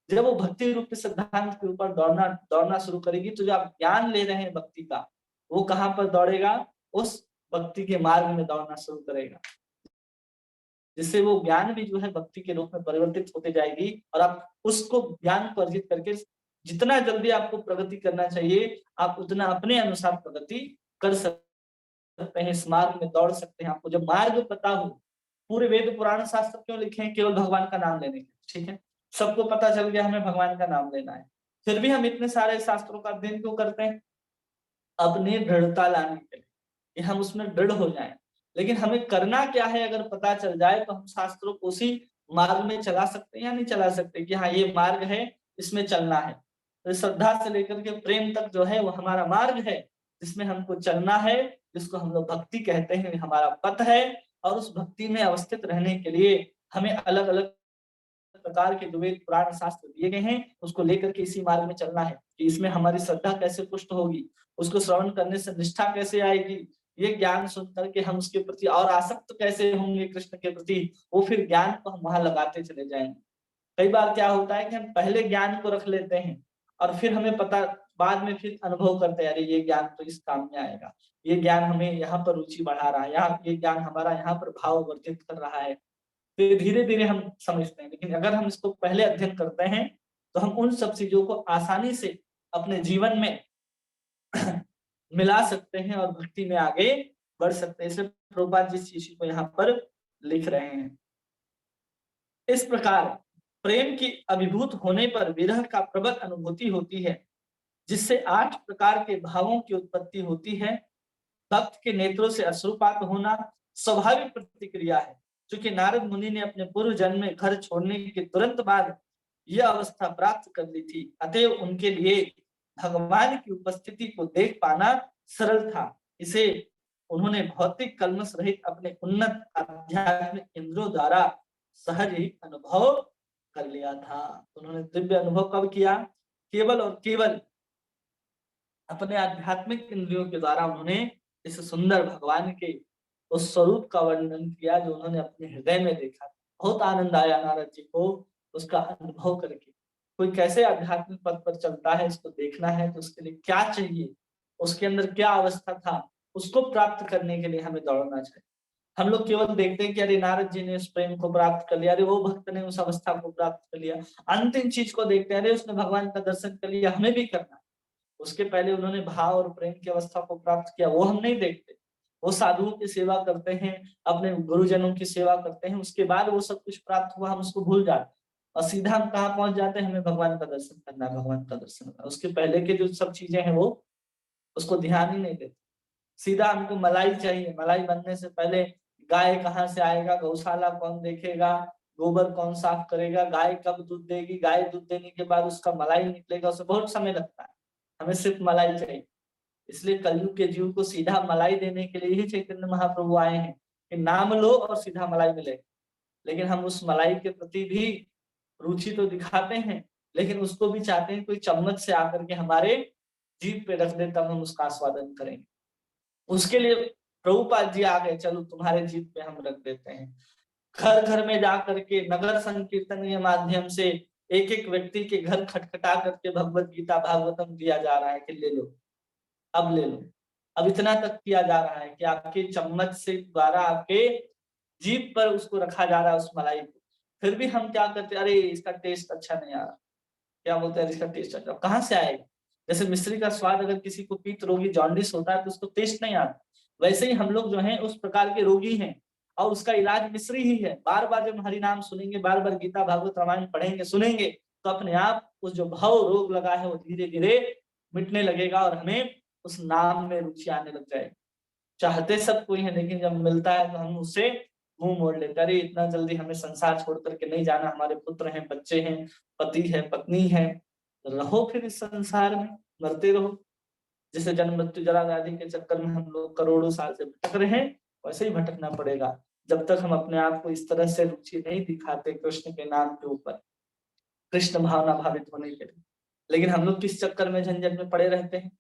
जब वो भक्ति रूपी सिद्धांत के ऊपर दौड़ना शुरू करेगी, तो जो आप ज्ञान ले रहे हैं भक्ति का, वो कहाँ पर दौड़ेगा? उस भक्ति के मार्ग में दौड़ना शुरू करेगा, जिससे वो ज्ञान भी जो है भक्ति के रूप में परिवर्तित होते जाएगी। और आप उसको ज्ञान को अर्जित करके जितना जल्दी आपको प्रगति करना चाहिए, आप उतना अपने अनुसार प्रगति कर सकते हैं, इस मार्ग में दौड़ सकते हैं। आपको जब मार्ग पता हो, पूरे वेद पुराण शास्त्र क्यों लिखे हैं? केवल भगवान का नाम लेने के, ठीक है। सबको पता चल गया हमें भगवान का नाम लेना है, फिर भी हम इतने सारे शास्त्रों का अध्ययन क्यों करते हैं? अपनी दृढ़ता लाने के लिए, कि हम उसमें दृढ़ हो जाएं। लेकिन हमें करना क्या है अगर पता चल जाए, तो हम शास्त्रों को उसी मार्ग में चला सकते हैं या नहीं चला सकते कि हाँ ये मार्ग है, इसमें चलना है। तो श्रद्धा से लेकर के प्रेम तक जो है वो हमारा मार्ग है, जिसमें हमको चलना है, जिसको हम लोग भक्ति कहते हैं, हमारा पथ है। और उस भक्ति में अवस्थित रहने के लिए हमें अलग अलग प्रकार के जो वेद पुराण शास्त्र दिए गए हैं उसको लेकर के इसी मार्ग में चलना है कि इसमें हमारी श्रद्धा कैसे पुष्ट होगी, उसको श्रवण करने से निष्ठा कैसे आएगी, ये ज्ञान सुन करके हम उसके प्रति और आसक्त कैसे होंगे कृष्ण के प्रति, वो फिर ज्ञान को हम वहां लगाते चले जाएंगे। कई बार क्या होता है कि हम पहले ज्ञान को रख लेते हैं और फिर हमें पता बाद में फिर अनुभव करते हैं, अरे ये ज्ञान तो इस काम में आएगा, ये ज्ञान हमें यहाँ पर रुचि बढ़ा रहा है, यहाँ ये ज्ञान हमारा यहाँ पर भाव वर्धित कर रहा है। फिर धीरे धीरे हम समझते हैं, लेकिन अगर हम इसको पहले अध्ययन करते हैं तो हम उन सब चीजों को आसानी से अपने जीवन में मिला सकते हैं और भक्ति में आगे बढ़ सकते हैं। इसलिए प्रभुपाद जी इस चीज को यहाँ पर लिख रहे हैं। इस प्रकार प्रेम की अभिभूत होने पर विरह का प्रबल अनुभूति होती है, जिससे 8 प्रकार के भावों की उत्पत्ति होती है। भक्त के नेत्रों से अश्रुपात होना स्वाभाविक प्रतिक्रिया है, क्योंकि नारद मुनि ने अपने पूर्व जन्म में घर छोड़ने के तुरंत बाद यह अवस्था प्राप्त कर ली थी। अतएव उनके लिए भगवान की उपस्थिति को देख पाना सरल था। इसे उन्होंने भौतिक कल्मश रहित अपने उन्नत आध्यात्मिक इंद्रियों द्वारा सहज ही अनुभव कर लिया था। उन्होंने दिव्य अनुभव कब किया? केवल और केवल अपने आध्यात्मिक इंद्रियों के द्वारा उन्होंने इस सुंदर भगवान के उस स्वरूप का वर्णन किया जो उन्होंने अपने हृदय में देखा। बहुत आनंद आया नारद जी को उसका अनुभव करके। कोई कैसे आध्यात्मिक पद पर चलता है इसको देखना है तो उसके लिए क्या चाहिए, उसके अंदर क्या अवस्था था, उसको प्राप्त करने के लिए हमें दौड़ना चाहिए। हम लोग केवल देखते हैं कि अरे नारद जी ने उस प्रेम को प्राप्त कर लिया, अरे वो भक्त ने उस अवस्था को प्राप्त कर लिया, अंतिम चीज को देखते हैं अरे उसने भगवान का दर्शन कर लिया, हमें भी करना है। उसके पहले उन्होंने भाव और प्रेम की अवस्था को प्राप्त किया, वो हम नहीं देखते। वो साधुओं की सेवा करते हैं, अपने गुरुजनों की सेवा करते हैं, उसके बाद वो सब कुछ प्राप्त हुआ हम उसको भूल जाते हैं और सीधा हम कहाँ पहुंच जाते हैं, हमें भगवान का दर्शन करना है, भगवान का दर्शन करना। उसके पहले के जो सब चीजें हैं वो उसको ध्यान ही नहीं देते। सीधा हमको मलाई चाहिए, मलाई बनने से पहले गाय कहाँ से आएगा, गौशाला कौन देखेगा, गोबर कौन साफ करेगा, गाय कब दूध देगी, गाय दूध देने के बाद उसका मलाई निकलेगा, उसे बहुत समय लगता है। हमें सिर्फ मलाई चाहिए। इसलिए कलयुग के जीव को सीधा मलाई देने के लिए ही चैतन्य महाप्रभु आए हैं कि नाम लो और सीधा मलाई मिले। लेकिन हम उस मलाई के प्रति भी रुचि तो दिखाते हैं, लेकिन उसको भी चाहते हैं कोई चम्मच से आकर के हमारे जीभ पे रख दे तब हम उसका आस्वादन करेंगे। उसके लिए प्रभुपाद जी आ गए, चलो तुम्हारे जीभ पे हम रख देते हैं। घर घर में जा करके नगर संकीर्तन के माध्यम से एक एक व्यक्ति के घर खटखटा करके भगवत गीता भागवतम दिया जा रहा है कि ले लो, अब ले लो। अब इतना तक किया जा रहा है कि आपके चम्मच से द्वारा आपके जीभ पर उसको रखा जा रहा है उस मलाई को। फिर भी हम क्या करते हैं, अरे इसका टेस्ट अच्छा नहीं आ रहा, क्या बोलते हैं इसका टेस्ट अच्छा, कहाँ से आएगा? जैसे मिश्री का स्वाद अगर किसी को पित्त रोगी जॉन्डिस होता है तो उसको टेस्ट नहीं आता, वैसे ही हम लोग जो हैं उस प्रकार के रोगी हैं और उसका इलाज मिश्री ही है। बार बार जब हरि नाम सुनेंगे, बार बार गीता भागवत रामायण पढ़ेंगे सुनेंगे तो अपने आप उस जो भाव रोग लगा है वो धीरे धीरे मिटने लगेगा और हमें उस नाम में रुचि आने लग जाएगी। चाहते सब कोई है लेकिन जब मिलता है तो हम उससे मुंह मोड़ लेते, अरे इतना जल्दी हमें संसार छोड़ करके नहीं जाना, हमारे पुत्र हैं, बच्चे हैं, पति है, पत्नी है, रहो फिर इस संसार में, मरते रहो। जैसे जन्म मृत्यु जरा व्याधि के चक्कर में हम लोग करोड़ों साल से भटक रहे हैं, वैसे ही भटकना पड़ेगा जब तक हम अपने आप को इस तरह से रुचि नहीं दिखाते कृष्ण के नाम के ऊपर, कृष्ण भावना भावित होने के लिए। लेकिन हम लोग किस चक्कर में झंझट में पड़े रहते हैं,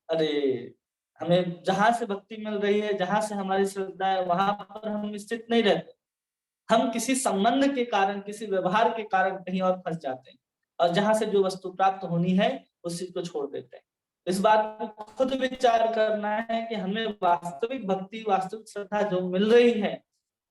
अरे हमें जहां से भक्ति मिल रही है, जहां से हमारी श्रद्धा है, वहां पर हम स्थित नहीं रहते। हम किसी संबंध के कारण, किसी व्यवहार के कारण कहीं और फंस जाते हैं और जहां से जो वस्तु प्राप्त होनी है उस चीज को छोड़ देते हैं। इस बात को खुद विचार करना है कि हमें वास्तविक भक्ति, वास्तविक श्रद्धा जो मिल रही है,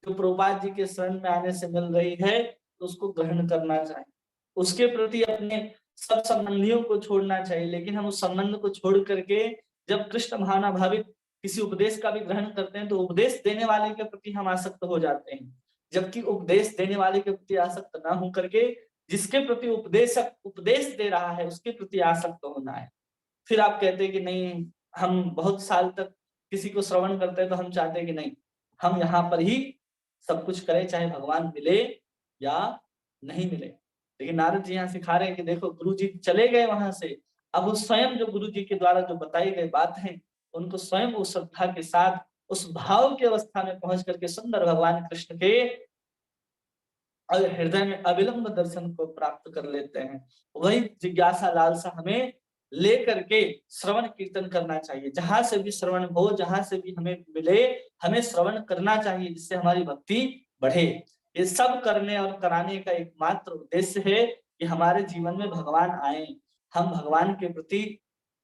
जो प्रभुपाद जी के शरण में आने से मिल रही है, तो उसको ग्रहण करना चाहिए। उसके प्रति अपने सब संबंधियों को छोड़ना चाहिए। लेकिन हम उस संबंध को छोड़ करके जब कृष्ण भावना भावित किसी उपदेश का भी ग्रहण करते हैं तो उपदेश देने वाले के प्रति हम आसक्त हो जाते हैं, जबकि उपदेश देने वाले के प्रति आसक्त ना हो करके जिसके प्रति उपदेशक उपदेश दे रहा है उसके प्रति आसक्त होना है। फिर आप कहते हैं कि नहीं, हम बहुत साल तक किसी को श्रवण करते हैं तो हम चाहते हैं कि नहीं, हम यहाँ पर ही सब कुछ करें, चाहे भगवान मिले या नहीं मिले। लेकिन नारद जी यहाँ सिखा रहे हैं कि देखो गुरु जी चले गए वहां से, अब वो स्वयं जो गुरु जी के द्वारा जो बताई गई बात है उनको स्वयं वो श्रद्धा के साथ उस भाव की अवस्था में पहुंच करके सुंदर भगवान कृष्ण के और हृदय में अविलंब दर्शन को प्राप्त कर लेते हैं। वही जिज्ञासा लालसा हमें लेकर के श्रवण कीर्तन करना चाहिए। जहां से भी श्रवण हो, जहां से भी हमें मिले, हमें श्रवण करना चाहिए, जिससे हमारी भक्ति बढ़े। ये सब करने और कराने का एकमात्र उद्देश्य है कि हमारे जीवन में भगवान आए, हम भगवान के प्रति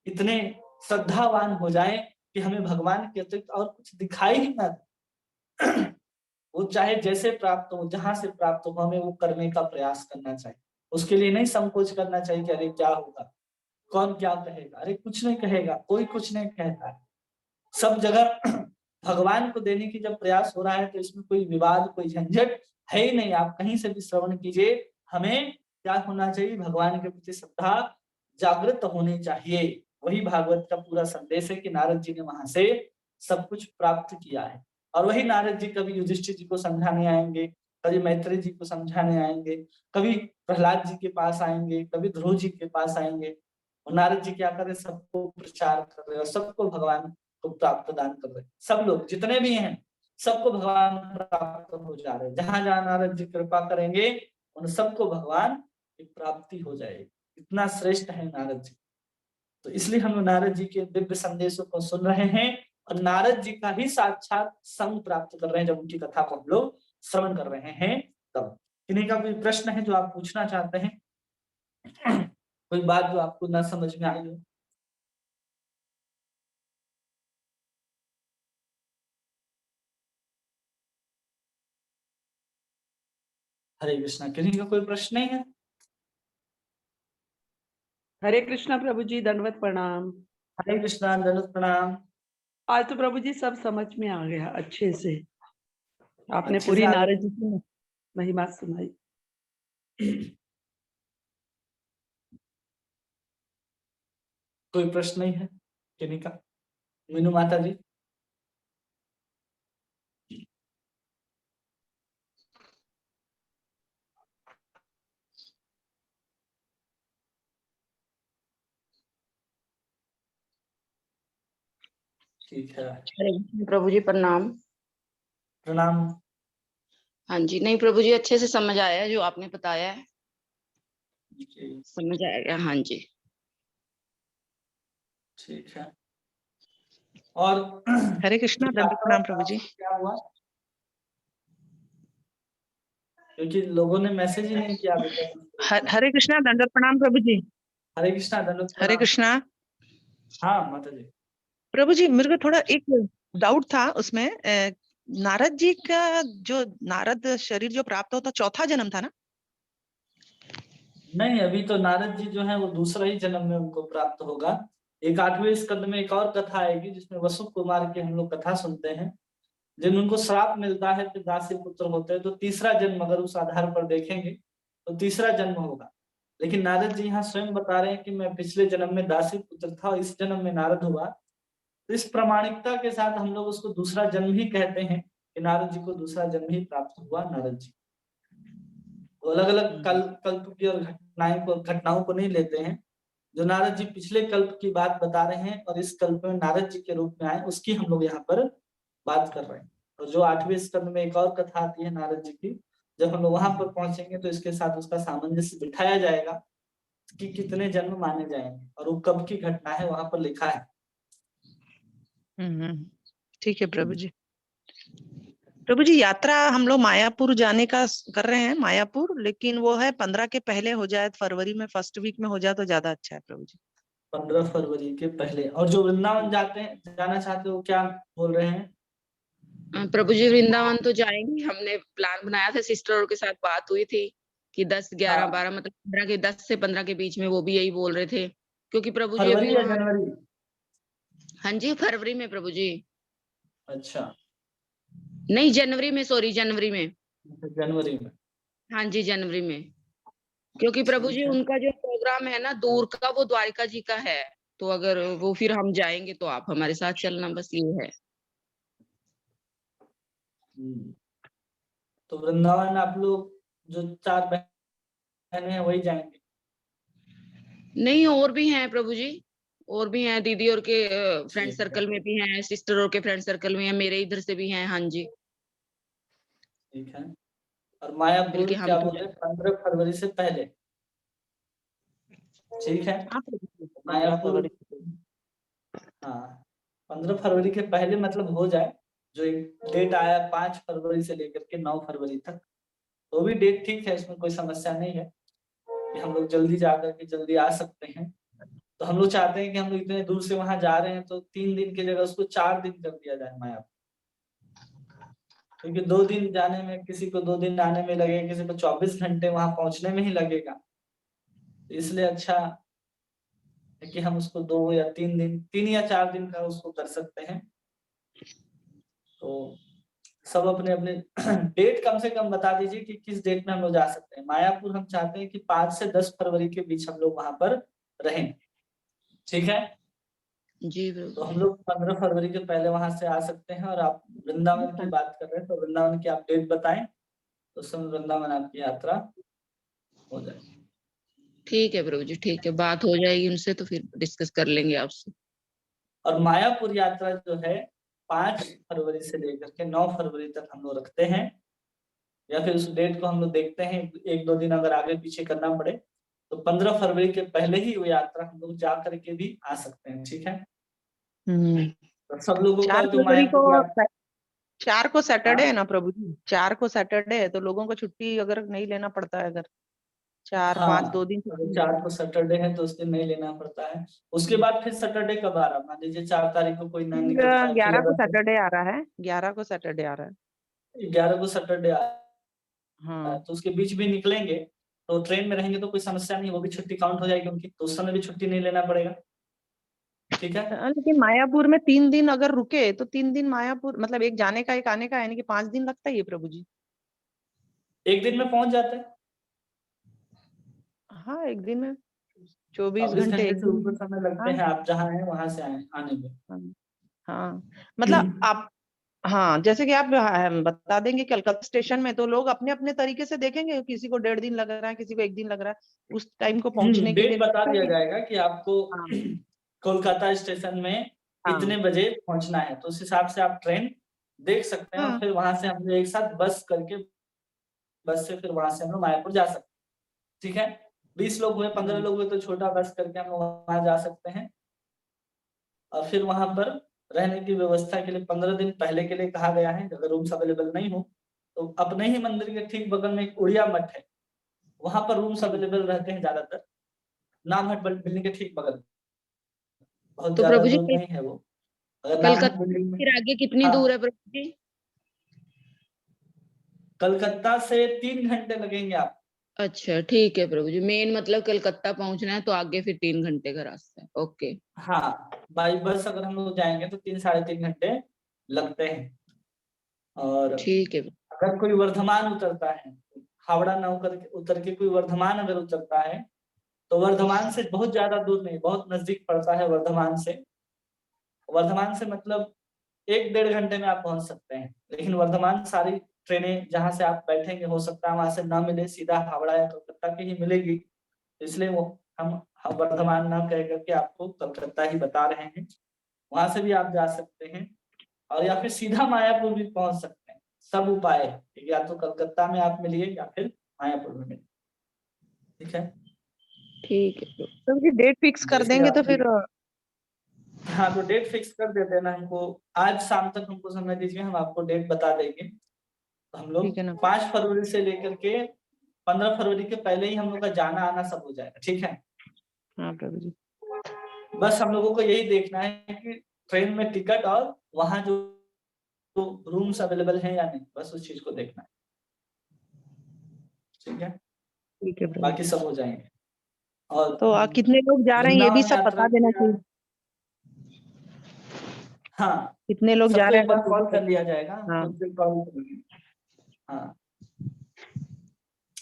इतने श्रद्धावान हो जाएं कि हमें भगवान के अतिरिक्त और कुछ दिखाई ही ना दे। वो चाहे जैसे प्राप्त हो, जहां से प्राप्त हो, हमें वो करने का प्रयास करना चाहिए। उसके लिए नहीं संकोच करना चाहिए कि अरे क्या होगा, कौन क्या कहेगा। अरे कुछ नहीं कहेगा, कोई कुछ नहीं कहता है। सब जगह भगवान को देने की जब प्रयास हो रहा है तो इसमें कोई विवाद, कोई झंझट है ही नहीं। आप कहीं से भी श्रवण कीजिए, हमें क्या होना चाहिए, भगवान के प्रति श्रद्धा जागृत होनी चाहिए। वही भागवत का पूरा संदेश है कि नारद जी ने वहां से सब कुछ प्राप्त किया है। और वही नारद जी कभी युधिष्ठिर जी को समझाने आएंगे, कभी मैत्री जी को समझाने आएंगे, कभी प्रहलाद जी के पास आएंगे, कभी ध्रुव जी के पास आएंगे। और नारद जी क्या कर रहे, सबको प्रचार कर रहे हैं, सबको भगवान को प्राप्त दान कर रहे हैं। सब लोग जितने भी हैं सबको भगवान प्राप्त हो जा रहे हैं। जहां जहां नारद जी कृपा करेंगे उन सबको भगवान की प्राप्ति हो जाएगी। इतना श्रेष्ठ है नारद जी। तो इसलिए हम नारद जी के दिव्य संदेशों को सुन रहे हैं और नारद जी का ही साक्षात संग प्राप्त कर रहे हैं। जब उनकी कथा को हम लोग श्रवण कर रहे हैं तब। किन्हीं का कोई प्रश्न है जो आप पूछना चाहते हैं? कोई बात जो आपको ना समझ में आई हो? हरे कृष्णा। किन्हीं का कोई प्रश्न नहीं है? हरे कृष्णा प्रभु जी, दंडवत प्रणाम। हरे कृष्णा, दंडवत प्रणाम। आज तो प्रभु जी सब समझ में आ गया अच्छे से। आपने अच्छे से पूरी आ नारद गया। जी की महिमा सुनाई। कोई प्रश्न नहीं है किन्हीं का? मीनू माता जी। ठीक है, हरे कृष्ण प्रभु जी, प्रणाम। प्रणाम। हाँ जी, नहीं प्रभु जी, अच्छे से समझ आया जो आपने बताया है, जी, समझ आ गया। हाँ जी, ठीक है। और हरे कृष्णा, दंडवत प्रणाम प्रभु जी। क्या हुआ? क्योंकि लोगों ने मैसेज ही नहीं किया अभी तक। हरे कृष्णा, दंडवत प्रणाम प्रभु जी। हरे कृष्णा, दंडवत हरे प्रणाम। कृष्णा हाँ माता जी। प्रभु जी, मेरे को थोड़ा एक डाउट था उसमें। नारद जी का जो नारद शरीर जो प्राप्त होता, चौथा जन्म था ना? नहीं, अभी तो नारद जी जो है वो दूसरा ही जन्म में उनको प्राप्त होगा। एक 8वें स्कंद में एक और कथा आएगी जिसमें वसु कुमार की हम लोग कथा सुनते हैं। जब उनको श्राप मिलता है फिर दासी पुत्र होते हैं, तो तीसरा जन्म अगर उस आधार पर देखेंगे तो तीसरा जन्म होगा। लेकिन नारद जी यहाँ स्वयं बता रहे हैं कि मैं पिछले जन्म में दासी पुत्र था और इस जन्म में नारद हुआ। तो इस प्रामाणिकता के साथ हम लोग उसको दूसरा जन्म ही कहते हैं कि नारद जी को दूसरा जन्म ही प्राप्त हुआ। नारद जी वो अलग अलग कल्प की और घटनाओं को नहीं लेते हैं। जो नारद जी पिछले कल्प की बात बता रहे हैं और इस कल्प में नारद जी के रूप में आए, उसकी हम लोग यहाँ पर बात कर रहे हैं। और जो 8वें स्कंद में एक और कथा आती है नारद जी की, जब हम लोग वहां पर पहुंचेंगे तो इसके साथ उसका सामंजस्य बिठाया जाएगा कि कितने जन्म माने जाएंगे और वो कब की घटना है वहां पर लिखा है। ठीक है प्रभु जी। प्रभु जी, यात्रा हम लोग मायापुर जाने का कर रहे हैं, मायापुर, लेकिन वो है 15 के पहले हो जाए, फरवरी में फर्स्ट वीक में हो जाए तो ज्यादा अच्छा है प्रभु जी। 15 फरवरी के पहले। और जो वृंदावन जाना चाहते हो, क्या बोल रहे हैं? प्रभु जी वृंदावन तो जाएंगे। हमने प्लान बनाया था, सिस्टर के साथ बात हुई थी कि 10, 11, हाँ, 12 मतलब 15 के 10 से 15 के बीच में, वो भी यही बोल रहे थे क्योंकि प्रभु जी अभी फरवरी या वहाँ। जनवरी? हाँ जी, फरवरी में प्रभु जी। अच्छा, नहीं, जनवरी में, सॉरी, जनवरी में। जनवरी में। हाँ जी, जनवरी में। क्योंकि प्रभु जी ठीक है। उनका जो प्रोग्राम है ना दूर का, वो द्वारिका जी का है। तो अगर वो फिर हम जाएंगे तो आप हमारे साथ चलना, बस ये है। तो वृंदावन आप लोग जो 4 बहनें हैं वही जाएंगे? नहीं, और भी हैं प्रभु जी। और भी हैं दीदी और के फ्रेंड ठीक है। सर्कल में भी हैं, सिस्टर और के फ्रेंड सर्कल में हैं, मेरे इधर से भी हैं। हाँ जी, ठीक है। और मायापुर बल्कि हम क्या तो बोल रहे हैं 15 फरवरी से पहले, ठीक है। हाँ प्रभु जी, 15 मायापुर, फरवरी। हाँ 15 फरवरी के पहले मतलब हो जाए। जो एक डेट आया 5 फरवरी से लेकर के 9 फरवरी तक, तो भी डेट ठीक है, इसमें कोई समस्या नहीं है कि हम लोग जल्दी जा करके जल्दी आ सकते हैं। तो हम लोग चाहते हैं कि हम लोग इतने दूर से वहां जा रहे हैं तो 3 दिन की जगह उसको 4 दिन कर दिया जाए मायापुर, क्योंकि 2 दिन जाने में, किसी को 2 दिन आने में लगेगा, किसी को 24 घंटे वहां पहुंचने में ही लगेगा। तो इसलिए अच्छा है कि हम उसको 2 या 3 दिन, 3 या 4 दिन का उसको कर सकते हैं। तो सब अपने अपने डेट कम से कम बता दीजिए कि किस डेट में हम लोग जा सकते हैं। मायापुर हम चाहते हैं कि 5 से 10 फरवरी के बीच हम लोग वहां पर रहें, ठीक है। जी तो प्रभु। हम लोग 15 फरवरी के पहले वहां से आ सकते हैं। और आप वृंदावन की बात कर रहे हैं, तो वृंदावन की आप डेट बताएं, तो उस समय वृंदावन आपकी यात्रा हो जाए। ठीक है प्रभु जी, ठीक है, बात हो जाएगी उनसे तो फिर डिस्कस कर लेंगे आपसे। और मायापुर यात्रा जो है 5 फरवरी से लेकर के 9 फरवरी तक हम लोग रखते हैं, या फिर उस डेट को हम लोग देखते हैं, 1-2 दिन अगर आगे पीछे करना पड़े तो 15 फरवरी के पहले ही वो यात्रा हम लोग जा करके भी आ सकते हैं, ठीक है। तो सब लोगों का 4 जो फरवरी को, मायापुर यात्रा, 4 को सैटरडे है हाँ ना प्रभु जी, 4 को सैटरडे है, तो लोगों को छुट्टी अगर नहीं लेना पड़ता है, अगर 4, 5, 2 हाँ, दिन अगर छुट्टी 4 को सैटरडे है तो उस दिन नहीं लेना पड़ता है। उसके बाद फिर सैटरडे कब आ रहा, मान लीजिए 4 तारीख को कोई ना फिर निकलता है, फिर 11 को अगर सैटरडे आ रहा है, 11 को सैटरडे आ रहा है। 11 को सैटरडे आ रहा है, हाँ तो उसके बीच भी निकलेंगे तो ट्रेन में रहेंगे तो कोई समस्या नहीं, वो भी छुट्टी काउंट हो जाएगी उनकी, तो उस समय भी छुट्टी नहीं लेना पड़ेगा, ठीक है। लेकिन मायापुर में 3 दिन अगर रुके तो 3 दिन मायापुर, मतलब एक जाने का एक आने का, यानी कि 5 दिन लगता ही है प्रभु जी। एक दिन में पहुंच जाते हैं, हाँ, एक दिन में 24 24 घंटे घंटे एक से दिन ऊपर में। समय लगते हाँ हैं आप जहाँ हैं वहां से आने में। हाँ हाँ, मतलब आप, हाँ जैसे कि आप बता देंगे कलकत्ता स्टेशन में, तो लोग अपने अपने तरीके से देखेंगे, किसी को 1.5 दिन लग रहा है, किसी को 1 दिन लग रहा है, उस टाइम को पहुंचने के लिए डेट बता लगता दिया है। जाएगा कि आपको हाँ कोलकाता स्टेशन में हाँ इतने बजे पहुंचना है, तो उस हिसाब से आप ट्रेन देख सकते हैं, और हाँ फिर वहां से हम लोग एक साथ बस करके, बस से फिर वहां से हम लोग मायापुर जा सकते हैं, ठीक है। 20 लोग हुए, 15 हम्म, लोग हुए तो छोटा बस करके हम लोग वहां जा सकते हैं। और फिर वहां पर रहने की व्यवस्था के लिए 15 दिन पहले के लिए कहा गया है। अगर रूम्स अवेलेबल नहीं हो तो अपने ही मंदिर के ठीक बगल में एक उड़िया मठ है, वहां पर रूम्स हम्म। अवेलेबल रहते हैं ज्यादातर, नामहट बिल्डिंग के ठीक बगल में, बहुत तो ज्यादा प्रभु जी दूर नहीं है वो। अगर नामहट कलकत्ता बिल्डिंग में, फिर आगे कितनी हाँ दूर है प्रभु जी? कलकत्ता से 3 घंटे लगेंगे आप। अच्छा ठीक है प्रभु जी, मेन मतलब कलकत्ता पहुंचना है तो आगे फिर 3 घंटे का रास्ता है। ओके हाँ बाई बस अगर हम लोग जाएंगे तो 3-3.5 घंटे लगते हैं। और ठीक है। अगर कोई वर्धमान उतरता है, हावड़ा ना उतर के कोई वर्धमान अगर उतरता है, तो वर्धमान से बहुत ज्यादा दूर नहीं, बहुत नजदीक पड़ता है वर्धमान से। वर्धमान से मतलब 1-1.5 घंटे में आप पहुंच सकते हैं, लेकिन वर्धमान सारी ट्रेनें जहां से आप बैठेंगे हो सकता है वहां से ना मिले, सीधा हावड़ा या कलकत्ता की ही मिलेगी। इसलिए वो हम वर्धमान ना कह करके आपको कलकत्ता ही बता रहे हैं। वहां से भी आप जा सकते हैं, और या फिर सीधा मायापुर भी पहुंच सकते हैं। सब उपाय है, या तो कलकत्ता में आप मिलिए या फिर मायापुर में मिलिए, ठीक है। ठीक है प्रभु। तो ये डेट फिक्स कर जैसे देंगे तो आपकी, फिर हाँ तो डेट फिक्स कर देते हैं ना, हमको आज शाम तक हमको समय दीजिए, हम आपको डेट बता देंगे। तो हम ठीक लोग है ना। 5 फरवरी से लेकर के 15 फरवरी के पहले ही हम लोग का जाना आना सब हो जाएगा, ठीक है। हाँ प्रभु जी। बस हम लोगों को यही देखना है कि ट्रेन में टिकट और वहां जो रूम्स अवेलेबल हैं या नहीं, बस उस चीज को देखना है, ठीक है। ठीक है प्रभु बाकी जी। सब हो जाएंगे। और तो कितने लोग जा रहे हैं ये भी वृंदावन सब यात्रा बता देना की, चाहिए, हाँ कितने लोग जा सबको रहे एक हैं बार बस ये भी कॉल कर बता। लिया जाएगा, हाँ खुद से कॉल करेंगे। हाँ,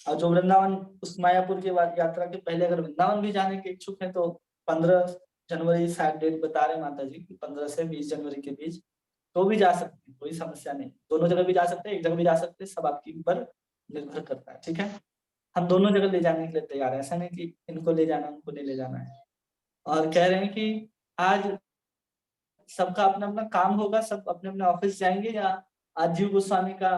और जो वृंदावन उस मायापुर की यात्रा के पहले अगर वृंदावन भी जाने के इच्छुक है तो 15 जनवरी शायद डेट बता रहे माता जी की, 15 से 20 जनवरी के बीच, तो भी जा सकते हैं, कोई समस्या नहीं। दोनों जगह भी जा सकते हैं, एक जगह भी जा सकते हैं, सब आपके ऊपर निर्भर करता है, ठीक है। हम दोनों जगह ले जाने के लिए तैयार है, ऐसा नहीं कि इनको ले जाना उनको नहीं ले जाना है। और कह रहे हैं कि आज सबका अपना अपना काम होगा, सब अपने अपने ऑफिस जाएंगे, या आज जीव गोस्वामी का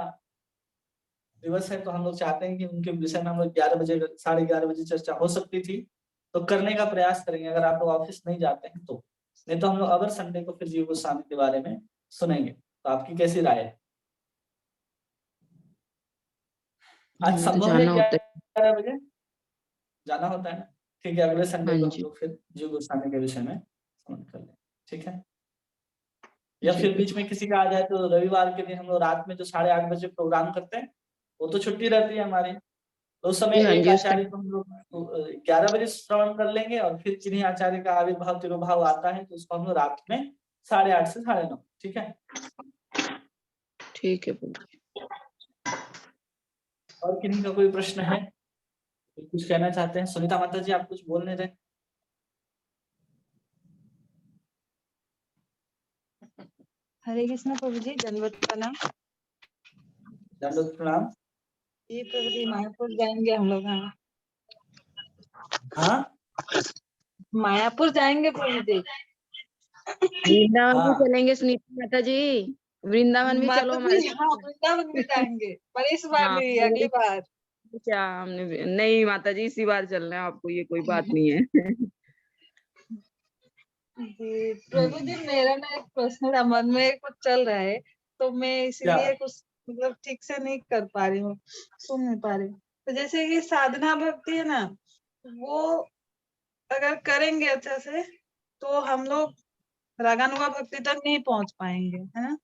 दिवस है तो हम लोग चाहते हैं कि उनके विषय में हम लोग 11 बजे 11:30 बजे चर्चा हो सकती थी, तो करने का प्रयास करेंगे अगर आप लोग ऑफिस नहीं जाते हैं तो। नहीं तो हम लोग अगर संडे को फिर जीव गोस्वामी के बारे में सुनेंगे। तो आपकी कैसी राय है? आज हमें तो संभव है जाना होता है। 11 बजे जाना होता है ना? ठीक है, अगले संडे हाँ को हम जी, लोग फिर जीव गोस्वामी के विषय में समझ कर लें, ठीक है? या जी फिर बीच प्रभु। में किसी का आ जाए तो रविवार के दिन हम लोग रात में जो 8:30 बजे प्रोग्राम करते हैं, वो तो छुट्टी रहती है हमारी, तो उस समय जी हाँ एक जी, उसका आचार्य को हम लोग 11 बजे श्रवण कर लेंगे, और फिर जिन्हीं आचार्य का आविर्भाव तिरुभाव आता है तो उसको हम लोग रात में 8:30 से 9:30, ठीक है? ठीक है प्रभु। और किन्हीं का कोई प्रश्न है, कुछ कहना चाहते हैं? सुनीता माता जी आप कुछ बोल नहीं रहे? हरे कृष्ण प्रभु जी, दंडवत प्रणाम। दंडवत प्रणाम। ये प्रभु जी मायापुर जाएंगे हम लोग। हाँ, हाँ मायापुर जाएंगे प्रभु जी। वृंदावन भी हाँ चलेंगे सुनीता माता जी, वृंदावन भी चलो माता हमारे जी हाँ, साथ। वृंदावन भी जाएंगे, पर इस बार हाँ नहीं, अगली बार। क्या हमने नहीं माता जी, इसी बार चलना है आपको, ये कोई बात नहीं है। जी प्रभु जी, मेरा ना एक प्रश्न था, मन में कुछ चल रहा है, तो मैं क्या? इसीलिए कुछ मतलब ठीक से नहीं कर पा रही हूँ, सुन नहीं पा रही हूँ। तो जैसे कि साधना भक्ति है ना, वो अगर करेंगे अच्छा से तो हम लोग रागानुगा भक्ति तक नहीं पहुंच पाएंगे, है ना?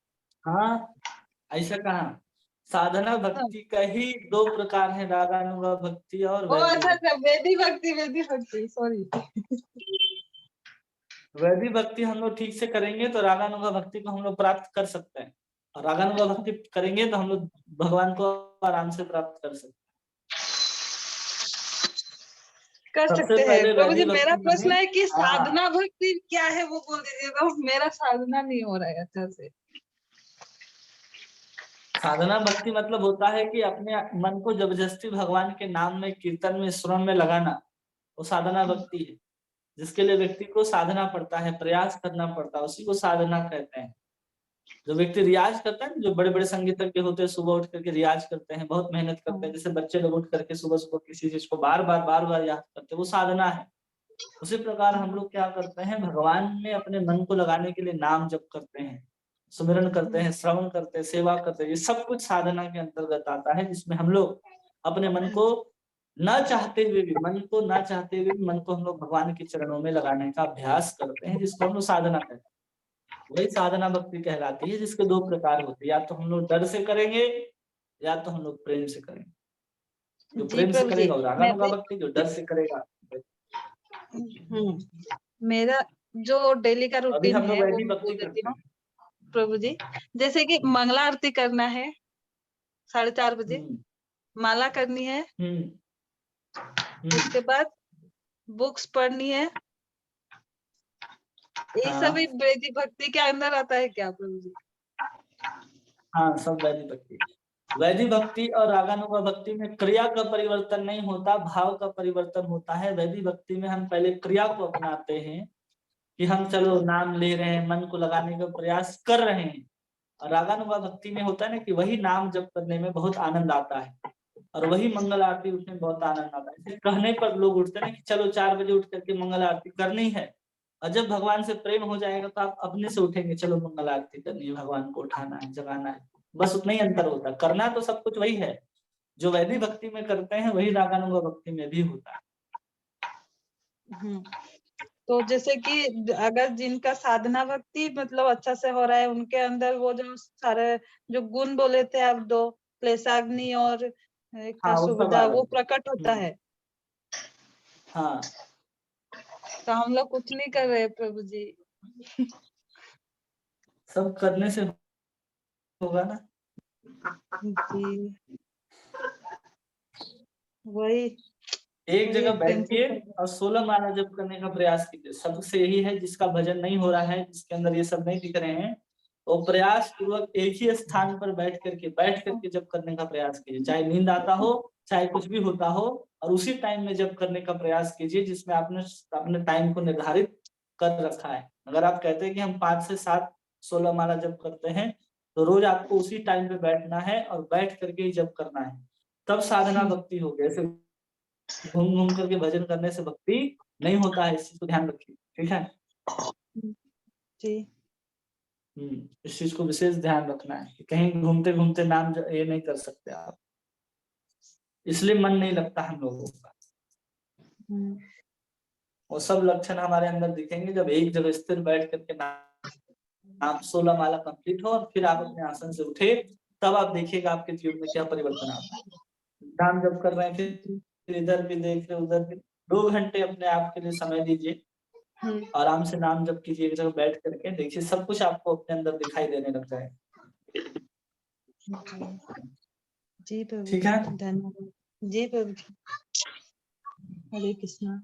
हाँ, ऐसा कहा। साधना हाँ। भक्ति का ही 2 प्रकार है, रागानुगा भक्ति और ओ वैदिक अच्छा भक्ति। अच्छा, वेदी भक्ति सॉरी। वैदिक भक्ति हम लोग ठीक से करेंगे तो रागानुगा भक्ति को हम लोग प्राप्त कर सकते हैं, और रागानुगा भक्ति करेंगे तो हम लोग भगवान को आराम से प्राप्त कर सकते हैं। कर सबसे सकते हैं पहले प्रभु जी। वैदिक मेरा भक्ति प्रश्न में, है कि हाँ, साधना भक्ति क्या है वो बोल दीजिए, तो मेरा साधना नहीं हो रहा है अच्छा से। साधना भक्ति मतलब होता है कि अपने मन को जबरदस्ती भगवान के नाम में, कीर्तन में, श्रवण में लगाना, वो साधना भक्ति है। जिसके लिए व्यक्ति को साधना पड़ता है, प्रयास करना पड़ता है, उसी को साधना कहते हैं। जो व्यक्ति रियाज करता है, जो बड़े बड़े संगीतज्ञ होते हैं, सुबह उठ करके रियाज करते हैं, बहुत मेहनत करते हैं, जैसे बच्चे लोग उठ करके सुबह सुबह किसी चीज को बार बार याद करते हैं, वो साधना है। उसी प्रकार हम लोग क्या करते हैं, भगवान में अपने मन को लगाने के लिए नाम जप करते हैं, सुमिरन करते हैं, श्रवण करते हैं, सेवा करते हैं, ये सब कुछ साधना के अंतर्गत आता है, जिसमें हम लोग अपने मन को न चाहते हुए भी मन को हम लोग भगवान के चरणों में लगाने का अभ्यास करते हैं, जिसको हम लोग साधना कहते हैं। वही साधना भक्ति कहलाती है, जिसके 2 प्रकार होते हैं, या तो हम लोग डर से करेंगे, या तो हम लोग प्रेम से करेंगे। जो जी प्रेम से प्रभु जी, करेगा वो रागानुगा भक्ति, जो डर से करेगा। मेरा जो डेली का अभी रूटीन हम लोग है वो वैदिक मैं भक्ति बोल देती करते हूँ हैं। प्रभु जी। जैसे कि मंगला आरती करना है 4:30 बजे, माला करनी है, उसके बाद बुक्स पढ़नी है। ये सभी वैदिक भक्ति के अंदर आता है क्या प्रभु जी? हाँ, सब वैदिक भक्ति। वैदिक भक्ति और रागानुगा भक्ति में क्रिया का परिवर्तन नहीं होता, भाव का परिवर्तन होता है। वैदिक भक्ति में हम पहले क्रिया को अपनाते हैं कि हम चलो नाम ले रहे हैं, मन को लगाने का प्रयास कर रहे हैं। और रागानुगा भक्ति में होता है ना कि वही नाम जप करने में बहुत आनंद आता है, और वही मंगल आरती उठने में बहुत आनंद आता है। कहने पर लोग उठते हैं कि चलो 4 बजे उठ करके मंगल आरती करनी है, और जब भगवान से प्रेम हो जाएगा तो आप अपने से उठेंगे, चलो मंगल आरती करनी है, भगवान को उठाना है, जगाना है। बस उतना ही अंतर होता है, करना तो सब कुछ वही है। जो वैदिक भक्ति में करते हैं वही रागानुगा भक्ति में भी होता है। तो जैसे कि अगर जिनका साधना भक्ति मतलब अच्छा से हो रहा है, उनके अंदर वो जो सारे जो गुण बोले थे आप, 2 क्लेशाग्नि और एक था हाँ, वो सब आ सुविधा, वो जाते प्रकट होता हैं। है। हाँ, तो हम लोग कुछ नहीं कर रहे प्रभु जी। सब करने से होगा ना। जी वही एक जगह एक टेंशन बैठिए चल रहा और 16 माला जप करने का प्रयास कीजिए। सबसे यही है, जिसका भजन नहीं हो रहा है, जिसके अंदर ये सब नहीं दिख रहे हैं, तो प्रयास पूर्वक एक ही स्थान पर बैठ करके जब करने का प्रयास कीजिए, चाहे नींद आता हो, चाहे कुछ भी होता हो, और उसी टाइम में जब करने का प्रयास कीजिए जिसमें आपने अपने टाइम को निर्धारित कर रखा है। अगर आप कहते हैं कि हम 5 से 7 16 माला जप करते हैं, तो रोज आपको उसी टाइम पे बैठना है और बैठ करके ही जप करना है, तब साधना भक्ति होगी। ऐसे घूम घूम करके भजन करने से भक्ति नहीं होता है, इस चीज को ध्यान रखिए, ठीक है। जी। इस चीज को विशेष ध्यान रखना है कि कहीं घूमते घूमते नाम ये नहीं कर सकते आप, इसलिए मन नहीं लगता हम लोगों का। वो सब लक्षण हमारे अंदर दिखेंगे जब एक जगह स्थिर बैठ करके नाम 16 माला कंप्लीट हो और फिर आप अपने आसन से उठे, तब आप देखिएगा आपके जीवन में क्या परिवर्तन आता है। नाम जब कर रहे हैं फिर इधर भी देख रहे उधर भी, 2 घंटे अपने आप के लिए समय दीजिए, आराम से नाम जप कीजिए एक जगह बैठ करके, देखिए सब कुछ आपको अपने अंदर दिखाई देने लग जाएगा। जी प्रभु, ठीक है। धन्यवाद। जी प्रभु जी। हरे कृष्णा।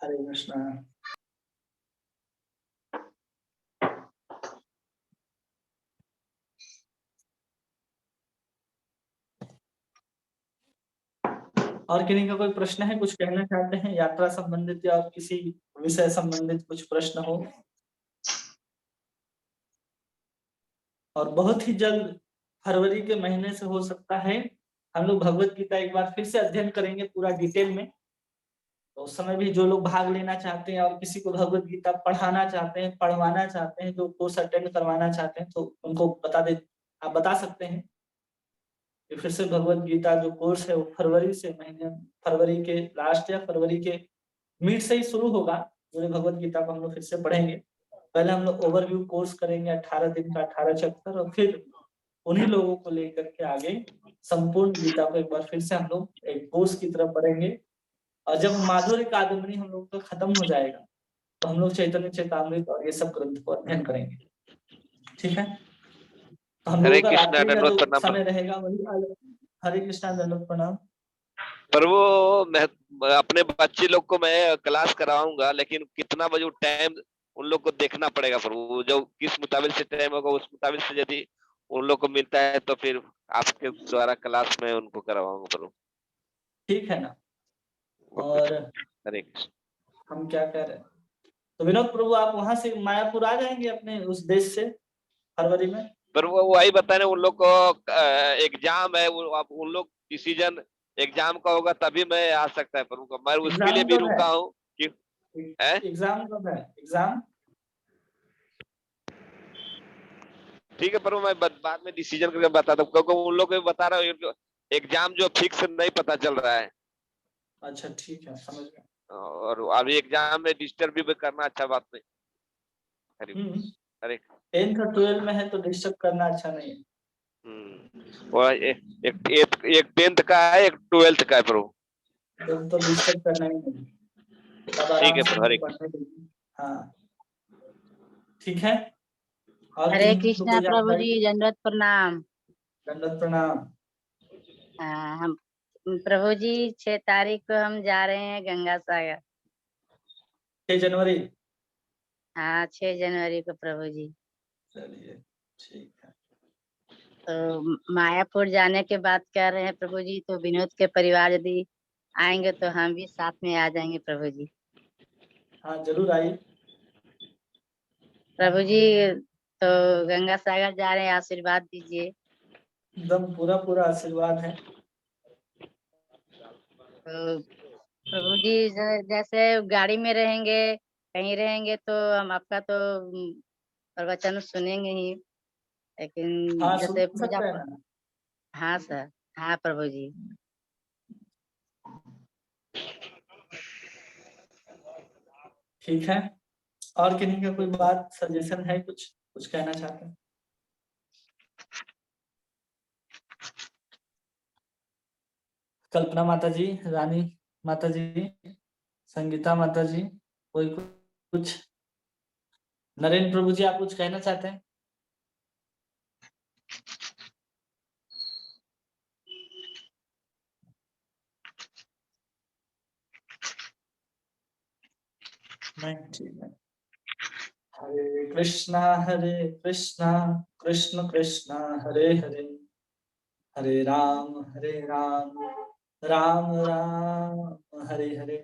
हरे कृष्णा। और किन्हीं का कोई प्रश्न है, कुछ कहना चाहते हैं यात्रा संबंधित या किसी विषय संबंधित कुछ प्रश्न हो? और बहुत ही जल्द फरवरी के महीने से हो सकता है हम लोग भगवत गीता एक बार फिर से अध्ययन करेंगे पूरा डिटेल में। तो उस समय भी जो लोग भाग लेना चाहते हैं और किसी को भगवत गीता पढ़ाना चाहते हैं, पढ़वाना चाहते हैं, जो कोर्स अटेंड करवाना चाहते हैं, तो उनको आप बता सकते हैं कि फिर से भगवत गीता जो कोर्स है वो फरवरी के लास्ट या फरवरी के मिड से ही शुरू होगा। पूरे भगवत गीता को हम लोग फिर से पढ़ेंगे। पहले हम लोग ओवरव्यू कोर्स करेंगे 18 दिन का 18 चैप्टर, और फिर उन्हीं लोगों को लेकर के आगे संपूर्ण गीता को एक बार फिर से हम लोग एक कोर्स की तरफ बढ़ेंगे। और जब माधुर्य कादम्बनी हम लोग का खत्म हो जाएगा तो हम लोग चैतन्य चैतामृत और ये सब ग्रंथ को अध्ययन करेंगे, ठीक है। तो हम हरे लोगों का कृष्णा, रात्रि का दंडवत जो प्रणाम। समय रहेगा वही हरे कृष्णा, दंडवत प्रणाम। पर वो मैं अपने बच्चे लोग को मैं क्लास कराऊंगा, लेकिन कितना बजे टाइम उन लोग को देखना पड़ेगा। पर वो जो किस मुताबिक से टाइम होगा उस मुताबिक से यदि उन लोग को मिलता है तो फिर आपके द्वारा क्लास में उनको करवाऊंगा। पर ठीक है ना। और हरे कृष्ण। हम क्या कह रहे हैं, तो विनोद प्रभु आप वहां से मायापुर आ जाएंगे अपने उस देश से फरवरी में? पर वो वही बता रहे उन लोग को एग्जाम है, वो अब उन लोग डिसीजन एग्जाम का होगा तभी मैं आ सकता है। पर मैं उसके लिए एग्जाम भी कब है? रुका हूँ कि एग्जाम कब है? एग्जाम ठीक है, पर मैं बाद में डिसीजन करके बताता हूँ, क्योंकि उन लोग को भी बता रहा हूँ एग्जाम जो फिक्स नहीं पता चल रहा है। अच्छा ठीक है, समझ गया। और अभी एग्जाम में डिस्टर्ब भी करना अच्छा बात नहीं। अरे 10th और 12 में है तो डिस्टर्ब करना अच्छा नहीं है। वो एक 10th का है, एक 12th का है। प्रो तो डिस्टर्ब करना ही नहीं, तब ठीक आराम है से प्रो। हरे पढ़ने दीजिए। हाँ ठीक है। और हरे किन्हीं को कृष्णा कोई प्रभु जानकारी? जी, दंडवत प्रणाम। दंडवत प्रणाम। हम प्रभु जी 6 तारीख को हम जा रहे हैं गंगा सागर। 6 जनवरी। हाँ 6 जनवरी को प्रभु जी। चलिए ठीक है। तो मायापुर जाने के बात कह रहे हैं प्रभु जी, तो विनोद के परिवार यदि आएंगे तो हम भी साथ में आ जाएंगे प्रभु जी। हाँ जरूर आइए प्रभु जी तो गंगा सागर जा रहे हैं, आशीर्वाद दीजिए। एकदम पूरा पूरा आशीर्वाद है। तो प्रभु जी जैसे गाड़ी में रहेंगे, कहीं रहेंगे तो हम आपका तो प्रवचन सुनेंगे ही, लेकिन हाँ सुन जैसे सकते हैं ना। हाँ सर, हाँ प्रभु जी। ठीक है। और किन्हीं का कोई बात सजेशन है, कुछ कुछ कहना चाहते हैं? कल्पना माता जी, रानी माता जी, संगीता माता जी, कोई कुछ? नरेंद्र प्रभु जी आप कुछ कहना चाहते हैं? नहीं, ठीक है। हरे कृष्णा कृष्ण कृष्ण हरे हरे, हरे राम राम राम हरे हरे।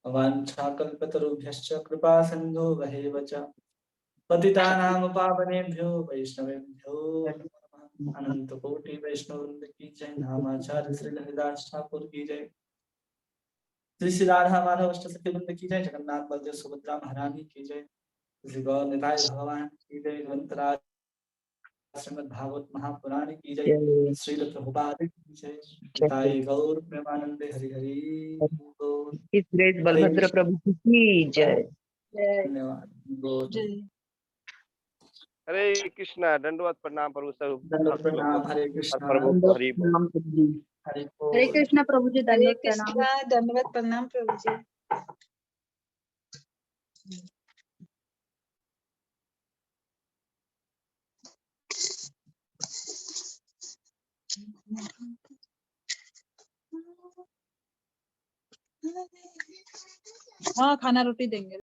वाञ्छाकल्पतरुभ्यश्च कृपा सिन्धुभ्यैव च पतितानां पावनेभ्यो वैष्णवेभ्यो नमः। अनंत कोटि वैष्णववृंद की जय। नामाचार्य श्री हरिदास ठाकुर की जय। श्री श्री राधा माधव अष्टसखी वृंद की जय। जगन्नाथ बलदेव सुभद्रा महारानी की जय। श्री गौर निताय भगवान की जय। ग्रंथराज श्रीमद् भागवत महापुराण की जय। जय श्रील प्रभुपाद की जय। जय निताय गौर प्रेमानंदे हरि हरि बोल। इस ग्रेट हरे बलभद्र कृष्ण। प्रभु की जय। धन्यवाद बोल। जय हरे कृष्णा, दंडवत प्रणाम प्रभु सब दंडवत भक्त लोग प्रणाम। को हरे और कृष्णा। प्रभु को हरि बोल। प्रणाम प्रभु जी। हरि हरे बोल। कृष्णा प्रभु जी, हरे दंडवत प्रणाम। कृष्णा, दंडवत प्रणाम प्रभु जी। हाँ, खाना रोटी देंगे।